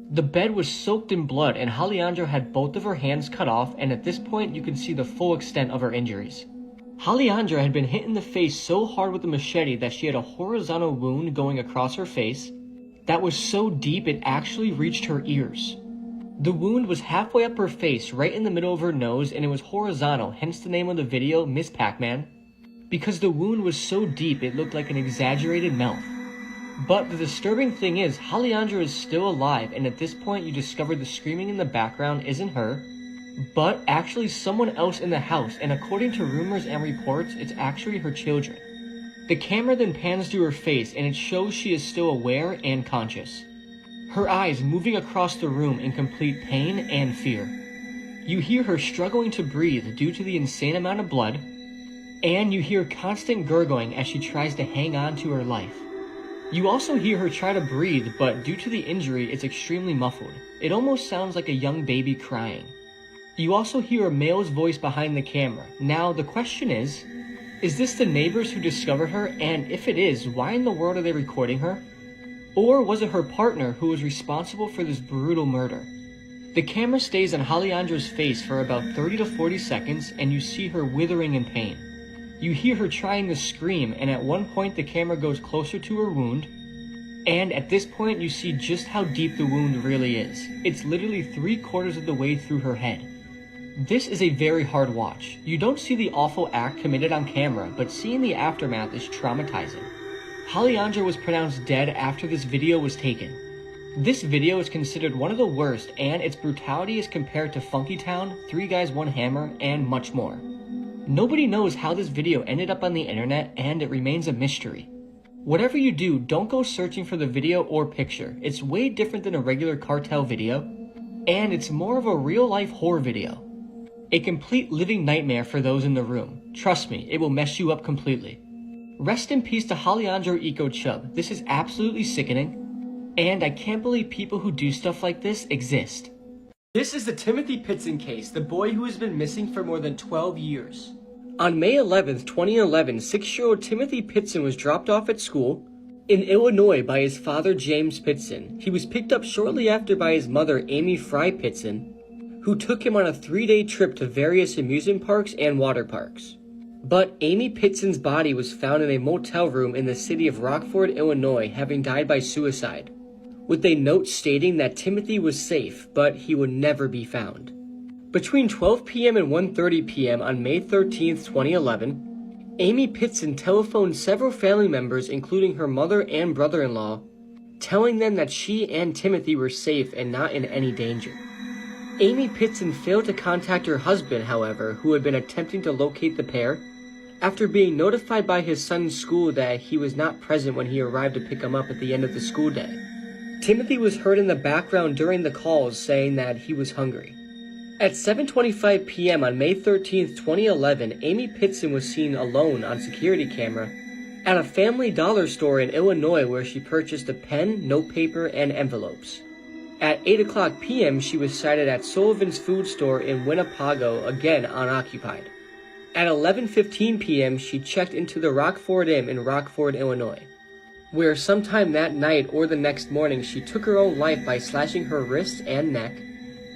The bed was soaked in blood, and Alejandro had both of her hands cut off, and at this point you can see the full extent of her injuries. Alejandra had been hit in the face so hard with a machete that she had a horizontal wound going across her face that was so deep it actually reached her ears. The wound was halfway up her face, right in the middle of her nose, and it was horizontal, hence the name of the video, Miss Pac-Man, because the wound was so deep it looked like an exaggerated mouth. But the disturbing thing is, Alejandra is still alive, and at this point you discover the screaming in the background isn't her, but actually someone else in the house, and according to rumors and reports, it's actually her children. The camera then pans to her face, and it shows she is still aware and conscious. Her eyes moving across the room in complete pain and fear. You hear her struggling to breathe due to the insane amount of blood, and you hear constant gurgling as she tries to hang on to her life. You also hear her try to breathe, but due to the injury, it's extremely muffled. It almost sounds like a young baby crying. You also hear a male's voice behind the camera. Now, the question is this the neighbors who discovered her? And if it is, why in the world are they recording her? Or was it her partner who was responsible for this brutal murder? The camera stays on Alejandra's face for about 30 to 40 seconds, and you see her withering in pain. You hear her trying to scream, and at one point the camera goes closer to her wound, and at this point you see just how deep the wound really is. It's literally 3/4 of the way through her head. This is a very hard watch. You don't see the awful act committed on camera, but seeing the aftermath is traumatizing. Alejandra was pronounced dead after this video was taken. This video is considered one of the worst, and its brutality is compared to Funky Town, 3 Guys 1 Hammer, and much more. Nobody knows how this video ended up on the internet, and it remains a mystery. Whatever you do, don't go searching for the video or picture. It's way different than a regular cartel video, and it's more of a real-life horror video. A complete living nightmare for those in the room. Trust me, it will mess you up completely. Rest in peace to Alejandro Eco Chubb. This is absolutely sickening. And I can't believe people who do stuff like this exist. This is the Timothy Pitson case, the boy who has been missing for more than 12 years. On May 11th, 2011, 6-year-old Timothy Pitson was dropped off at school in Illinois by his father, James Pitson. He was picked up shortly after by his mother, Amy Fry Pitson, who took him on a 3-day trip to various amusement parks and water parks. But Amy Pitson's body was found in a motel room in the city of Rockford, Illinois, having died by suicide, with a note stating that Timothy was safe, but he would never be found. Between 12 p.m. and 1:30 p.m. on May 13, 2011, Amy Pitson telephoned several family members, including her mother and brother-in-law, telling them that she and Timothy were safe and not in any danger. Amy Pitson failed to contact her husband, however, who had been attempting to locate the pair, after being notified by his son's school that he was not present when he arrived to pick him up at the end of the school day. Timothy was heard in the background during the calls saying that he was hungry. At 7:25 p.m. on May 13, 2011, Amy Pitson was seen alone on security camera at a Family Dollar store in Illinois where she purchased a pen, notepaper, and envelopes. At 8:00 p.m., she was sighted at Sullivan's Food Store in Winnepago, again unoccupied. At 11:15 p.m., she checked into the Rockford Inn in Rockford, Illinois, where sometime that night or the next morning she took her own life by slashing her wrists and neck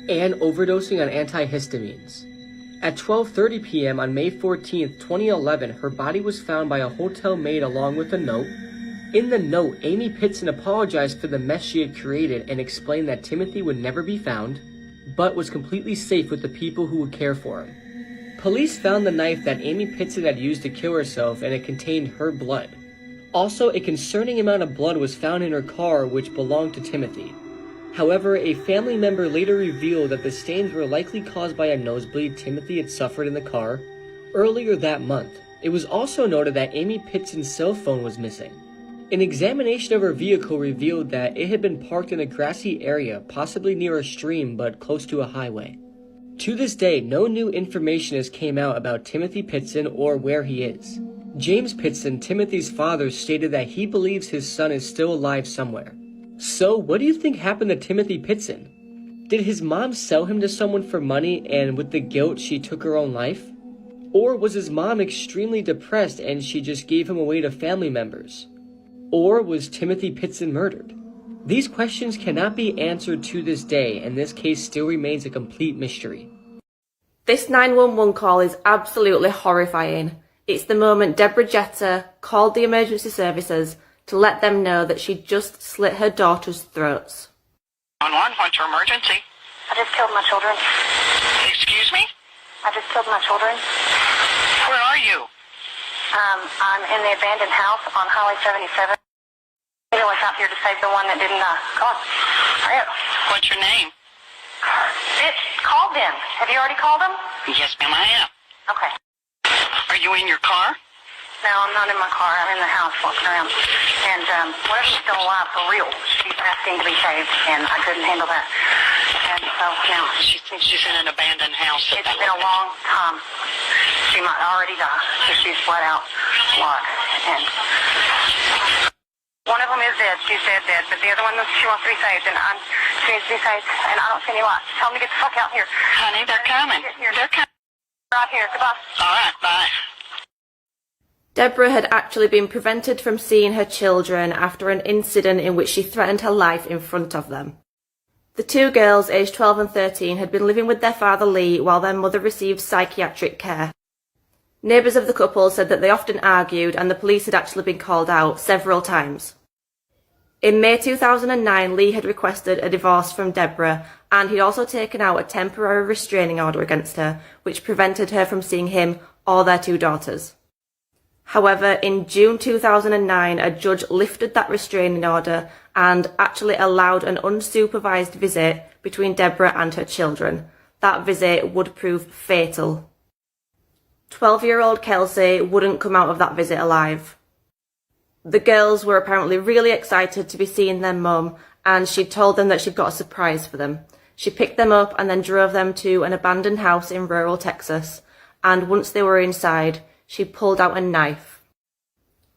and overdosing on antihistamines. At 12:30 p.m. on May 14, 2011, her body was found by a hotel maid along with a note. In the note, Amy Pitson apologized for the mess she had created and explained that Timothy would never be found, but was completely safe with the people who would care for him. Police found the knife that Amy Pitson had used to kill herself, and it contained her blood. Also, a concerning amount of blood was found in her car, which belonged to Timothy. However, a family member later revealed that the stains were likely caused by a nosebleed Timothy had suffered in the car earlier that month. It was also noted that Amy Pitson's cell phone was missing. An examination of her vehicle revealed that it had been parked in a grassy area, possibly near a stream but close to a highway. To this day, no new information has came out about Timothy Pitson or where he is. James Pitson, Timothy's father, stated that he believes his son is still alive somewhere. So, what do you think happened to Timothy Pitson? Did his mom sell him to someone for money and with the guilt she took her own life? Or was his mom extremely depressed and she just gave him away to family members? Or was Timothy Pitson murdered? These questions cannot be answered to this day, and this case still remains a complete mystery. This 911 call is absolutely horrifying. It's the moment Deborah Jeter called the emergency services to let them know that she just slit her daughter's throats. 911, what's your emergency? I just killed my children. Excuse me? I just killed my children. Where are you? I'm in the abandoned house on Highway 77. I was out here to save the one that didn't, come on. Hurry up. What's your name? Bitch, called them. Have you already called them? Yes, ma'am, I am. Okay. Are you in your car? No, I'm not in my car. I'm in the house walking around. And, whatever's still alive for real, she's asking to be saved, and I couldn't handle that. And so now She's in an abandoned house. It's been a long time. She might already die because she's bled out a lot. And one of them is dead. She's dead. But the other one, she wants to be saved, and she needs to be saved. And I don't see any lights. Tell them to get the fuck out here. Honey, they're coming. They're coming. Right here. Goodbye. All right, bye. Deborah had actually been prevented from seeing her children after an incident in which she threatened her life in front of them. The two girls, aged 12 and 13, had been living with their father Lee while their mother received psychiatric care. Neighbours of the couple said that they often argued, and the police had actually been called out several times. In May 2009, Lee had requested a divorce from Deborah, and he'd also taken out a temporary restraining order against her, which prevented her from seeing him or their two daughters. However, in June 2009, a judge lifted that restraining order and actually allowed an unsupervised visit between Deborah and her children. That visit would prove fatal. 12-year-old Kelsey wouldn't come out of that visit alive. The girls were apparently really excited to be seeing their mum, and she'd told them that she'd got a surprise for them. She picked them up and then drove them to an abandoned house in rural Texas, and once they were inside, she pulled out a knife.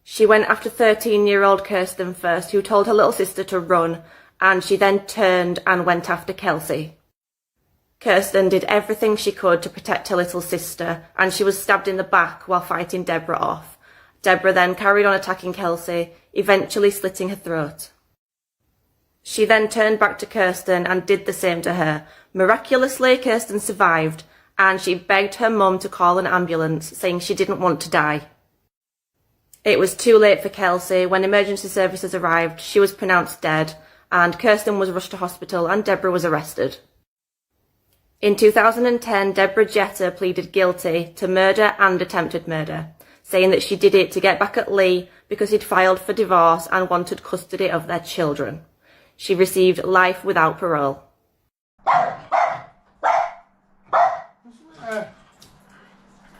She went after 13-year-old Kirsten first, who told her little sister to run, and she then turned and went after Kelsey. Kirsten did everything she could to protect her little sister, and she was stabbed in the back while fighting Deborah off. Deborah then carried on attacking Kelsey, eventually slitting her throat. She then turned back to Kirsten and did the same to her. Miraculously, Kirsten survived, and she begged her mum to call an ambulance, saying she didn't want to die. It was too late for Kelsey. When emergency services arrived, she was pronounced dead, and Kirsten was rushed to hospital and Deborah was arrested. In 2010, Deborah Jeter pleaded guilty to murder and attempted murder, saying that she did it to get back at Lee because he'd filed for divorce and wanted custody of their children. She received life without parole.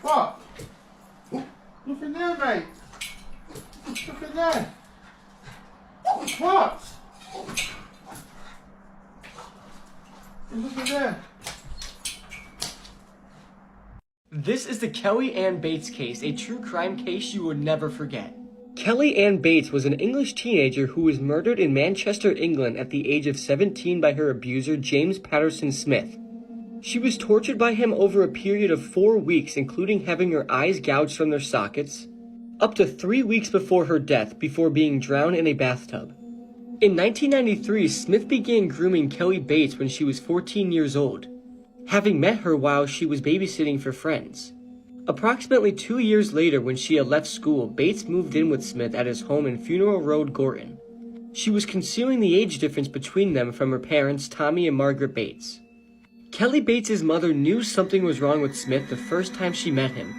What? Nothing there, mate. Nothing there. What? There's nothing there. This is the Kelly Ann Bates case, a true crime case you will never forget. Kelly Ann Bates was an English teenager who was murdered in Manchester, England at the age of 17 by her abuser, James Patterson Smith. She was tortured by him over a period of 4 weeks, including having her eyes gouged from their sockets, up to 3 weeks before her death, before being drowned in a bathtub. In 1993, Smith began grooming Kelly Bates when she was 14 years old, having met her while she was babysitting for friends. Approximately 2 years later, when she had left school, Bates moved in with Smith at his home in Funeral Road, Gorton. She was concealing the age difference between them from her parents, Tommy and Margaret Bates. Kelly Bates' mother knew something was wrong with Smith the first time she met him,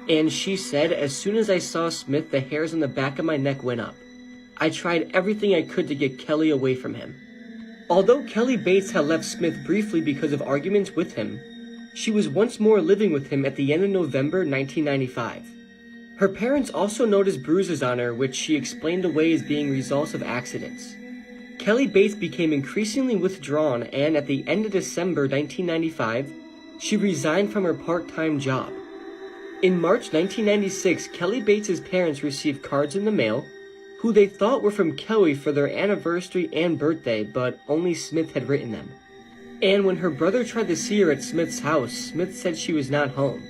and she said, "As soon as I saw Smith, the hairs on the back of my neck went up. I tried everything I could to get Kelly away from him." Although Kelly Bates had left Smith briefly because of arguments with him, she was once more living with him at the end of November 1995. Her parents also noticed bruises on her, which she explained away as being results of accidents. Kelly Bates became increasingly withdrawn, and at the end of December 1995, she resigned from her part-time job. In March 1996, Kelly Bates' parents received cards in the mail, who they thought were from Kelly for their anniversary and birthday, but only Smith had written them. And when her brother tried to see her at Smith's house, Smith said she was not home.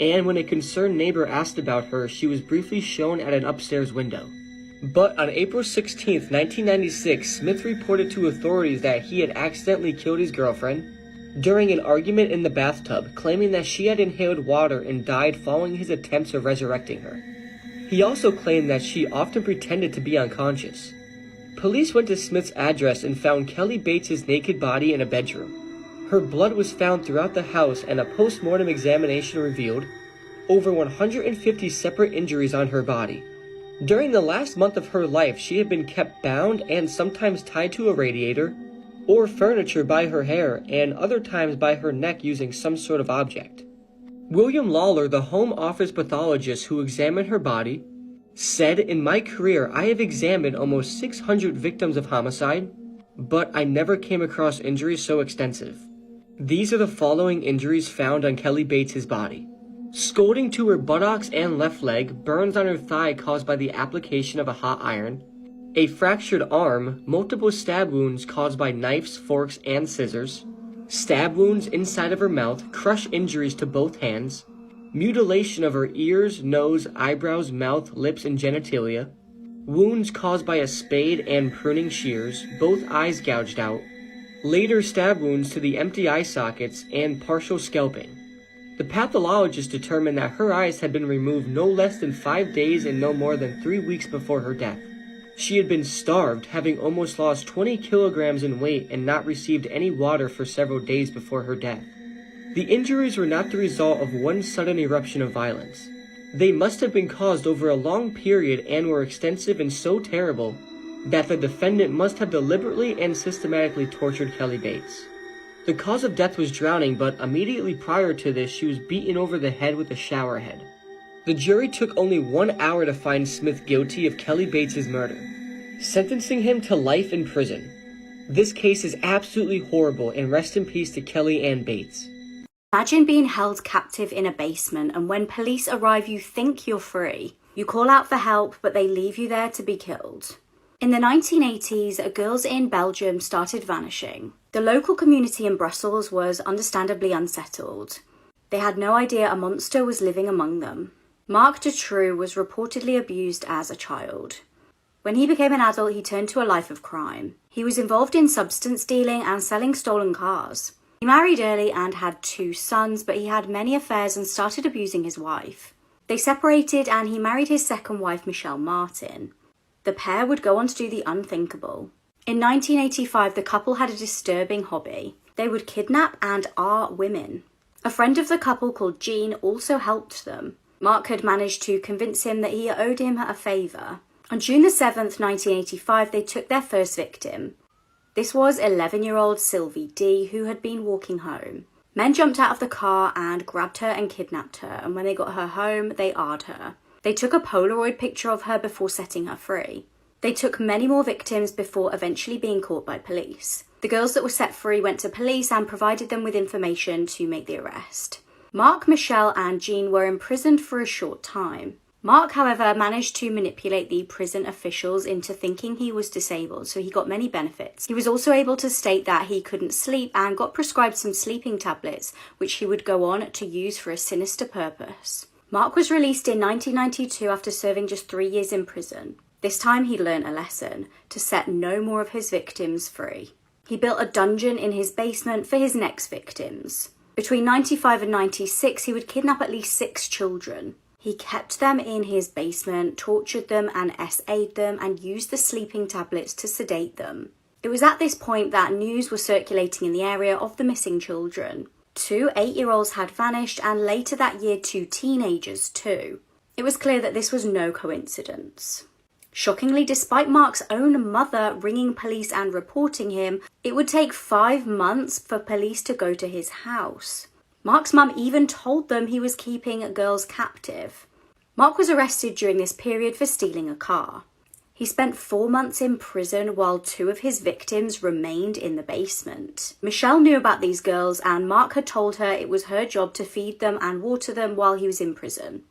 And when a concerned neighbor asked about her, she was briefly shown at an upstairs window. But on April 16, 1996, Smith reported to authorities that he had accidentally killed his girlfriend during an argument in the bathtub, claiming that she had inhaled water and died following his attempts of resurrecting her. He also claimed that she often pretended to be unconscious. Police went to Smith's address and found Kelly Bates' naked body in a bedroom. Her blood was found throughout the house, and a post-mortem examination revealed over 150 separate injuries on her body. During the last month of her life, she had been kept bound and sometimes tied to a radiator or furniture by her hair, and other times by her neck using some sort of object. William Lawler, the home office pathologist who examined her body, said, "In my career, I have examined almost 600 victims of homicide, but I never came across injuries so extensive." These are the following injuries found on Kelly Bates' body. Scalding to her buttocks and left leg, burns on her thigh caused by the application of a hot iron, a fractured arm, multiple stab wounds caused by knives, forks, and scissors, stab wounds inside of her mouth, crush injuries to both hands, mutilation of her ears, nose, eyebrows, mouth, lips, and genitalia, wounds caused by a spade and pruning shears, both eyes gouged out, later stab wounds to the empty eye sockets, and partial scalping. The pathologist determined that her eyes had been removed no less than 5 days and no more than 3 weeks before her death. She had been starved, having almost lost 20 kilograms in weight and not received any water for several days before her death. The injuries were not the result of one sudden eruption of violence. They must have been caused over a long period and were extensive and so terrible that the defendant must have deliberately and systematically tortured Kelly Bates. The cause of death was drowning, but immediately prior to this, she was beaten over the head with a shower head. The jury took only 1 hour to find Smith guilty of Kelly Bates' murder, sentencing him to life in prison. This case is absolutely horrible, and rest in peace to Kelly Ann Bates. Imagine being held captive in a basement, and when police arrive you think you're free. You call out for help, but they leave you there to be killed. In the 1980s, girls in Belgium started vanishing. The local community in Brussels was understandably unsettled. They had no idea a monster was living among them. Marc Dutroux was reportedly abused as a child. When he became an adult, he turned to a life of crime. He was involved in substance dealing and selling stolen cars. He married early and had 2 sons, but he had many affairs and started abusing his wife. They separated and he married his second wife, Michelle Martin. The pair would go on to do the unthinkable. In 1985, the couple had a disturbing hobby. They would kidnap and women. A friend of the couple called Jean also helped them. Marc had managed to convince him that he owed him a favour. On June the 7th, 1985, they took their first victim. This was 11-year-old Sylvie D, who had been walking home. Men jumped out of the car and grabbed her and kidnapped her, and when they got her home, they AR'd her. They took a Polaroid picture of her before setting her free. They took many more victims before eventually being caught by police. The girls that were set free went to police and provided them with information to make the arrest. Marc, Michelle and Jean were imprisoned for a short time. Marc, however, managed to manipulate the prison officials into thinking he was disabled, so he got many benefits. He was also able to state that he couldn't sleep and got prescribed some sleeping tablets, which he would go on to use for a sinister purpose. Marc was released in 1992 after serving just 3 years in prison. This time he learned a lesson: to set no more of his victims free. He built a dungeon in his basement for his next victims. Between 95 and 96, he would kidnap at least 6 children. He kept them in his basement, tortured them and SA'd them, and used the sleeping tablets to sedate them. It was at this point that news was circulating in the area of the missing children. 2 8-year-olds had vanished, and later that year 2 teenagers too. It was clear that this was no coincidence. Shockingly, despite Marc's own mother ringing police and reporting him, it would take 5 months for police to go to his house. Marc's mum even told them he was keeping girls captive. Marc was arrested during this period for stealing a car. He spent 4 months in prison while 2 of his victims remained in the basement. Michelle knew about these girls and Marc had told her it was her job to feed them and water them while he was in prison.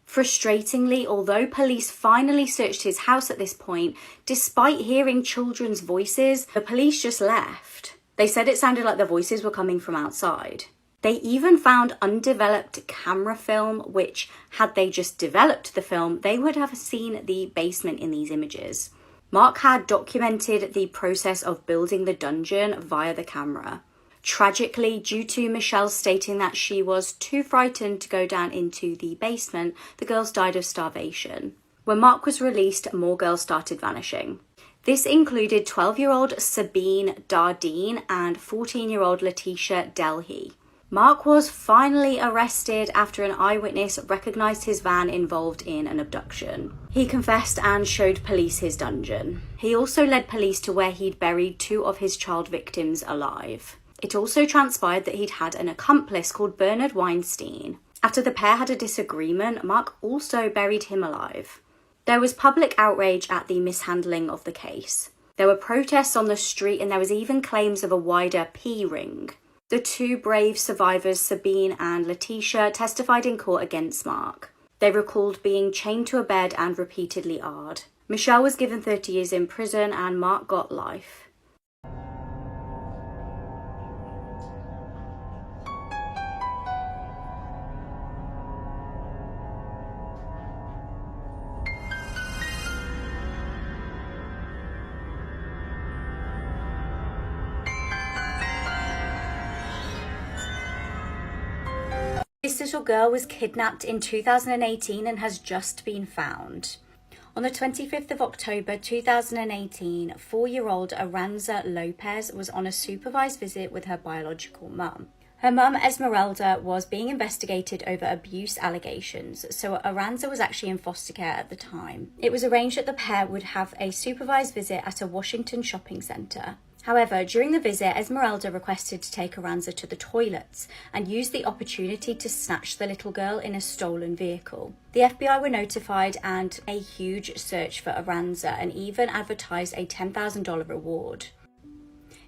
Frustratingly, although police finally searched his house at this point, despite hearing children's voices, the police just left. They said it sounded like the voices were coming from outside. They even found undeveloped camera film, which, had they just developed the film, they would have seen the basement in these images. Marc had documented the process of building the dungeon via the camera. Tragically, due to Michelle stating that she was too frightened to go down into the basement, the girls died of starvation. When Marc was released, more girls started vanishing. This included 12-year-old Sabine Dardine and 14-year-old Letitia Delhy. Marc was finally arrested after an eyewitness recognised his van involved in an abduction. He confessed and showed police his dungeon. He also led police to where he'd buried 2 of his child victims alive. It also transpired that he'd had an accomplice called Bernard Weinstein. After the pair had a disagreement, Marc also buried him alive. There was public outrage at the mishandling of the case. There were protests on the street and there was even claims of a wider P-ring. The 2 brave survivors, Sabine and Letitia, testified in court against Marc. They recalled being chained to a bed and repeatedly AR'd. Michelle was given 30 years in prison and Marc got life. This little girl was kidnapped in 2018 and has just been found. On the 25th of October 2018, 4-year-old Aranza Lopez was on a supervised visit with her biological mum. Her mum, Esmeralda, was being investigated over abuse allegations, so Aranza was actually in foster care at the time. It was arranged that the pair would have a supervised visit at a Washington shopping centre. However, during the visit, Esmeralda requested to take Aranza to the toilets and used the opportunity to snatch the little girl in a stolen vehicle. The FBI were notified and a huge search for Aranza and even advertised a $10,000 reward.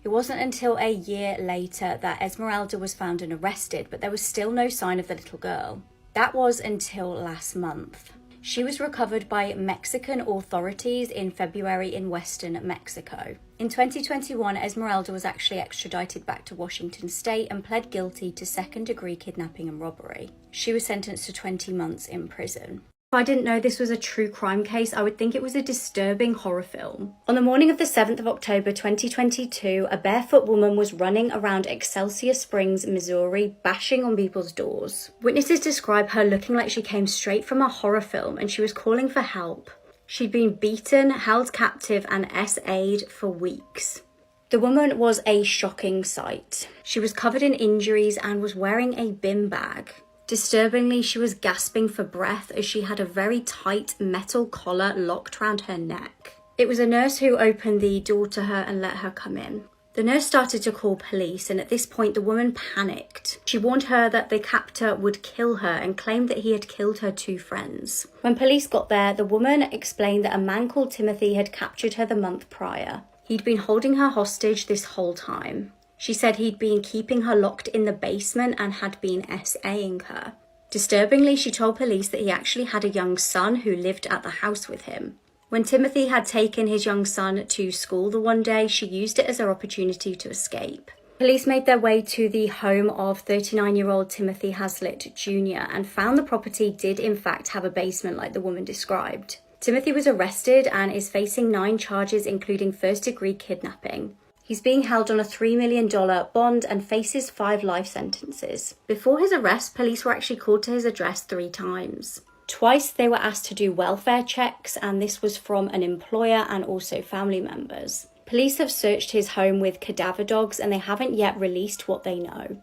It wasn't until a year later that Esmeralda was found and arrested, but there was still no sign of the little girl. That was until last month. She was recovered by Mexican authorities in February in western Mexico. In 2021, Esmeralda was actually extradited back to Washington state and pled guilty to second-degree kidnapping and robbery. She was sentenced to 20 months in prison. If I didn't know this was a true crime case, I would think it was a disturbing horror film. On the morning of the 7th of October 2022, a barefoot woman was running around Excelsior Springs, Missouri, bashing on people's doors. Witnesses describe her looking like she came straight from a horror film and she was calling for help. She'd been beaten, held captive, and SA'd for weeks. The woman was a shocking sight. She was covered in injuries and was wearing a bin bag. Disturbingly, she was gasping for breath as she had a very tight metal collar locked round her neck. It was a nurse who opened the door to her and let her come in. The nurse started to call police, and at this point the woman panicked. She warned her that the captor would kill her and claimed that he had killed her 2 friends. When police got there, the woman explained that a man called Timothy had captured her the month prior. He'd been holding her hostage this whole time. She said he'd been keeping her locked in the basement and had been SAing her. Disturbingly, she told police that he actually had a young son who lived at the house with him. When Timothy had taken his young son to school the one day, she used it as her opportunity to escape. Police made their way to the home of 39-year-old Timothy Hazlitt Jr. and found the property did in fact have a basement like the woman described. Timothy was arrested and is facing 9 charges including first-degree kidnapping. He's being held on a $3 million bond and faces 5 life sentences. Before his arrest, police were actually called to his address 3 times. Twice they were asked to do welfare checks, and this was from an employer and also family members. Police have searched his home with cadaver dogs and they haven't yet released what they know.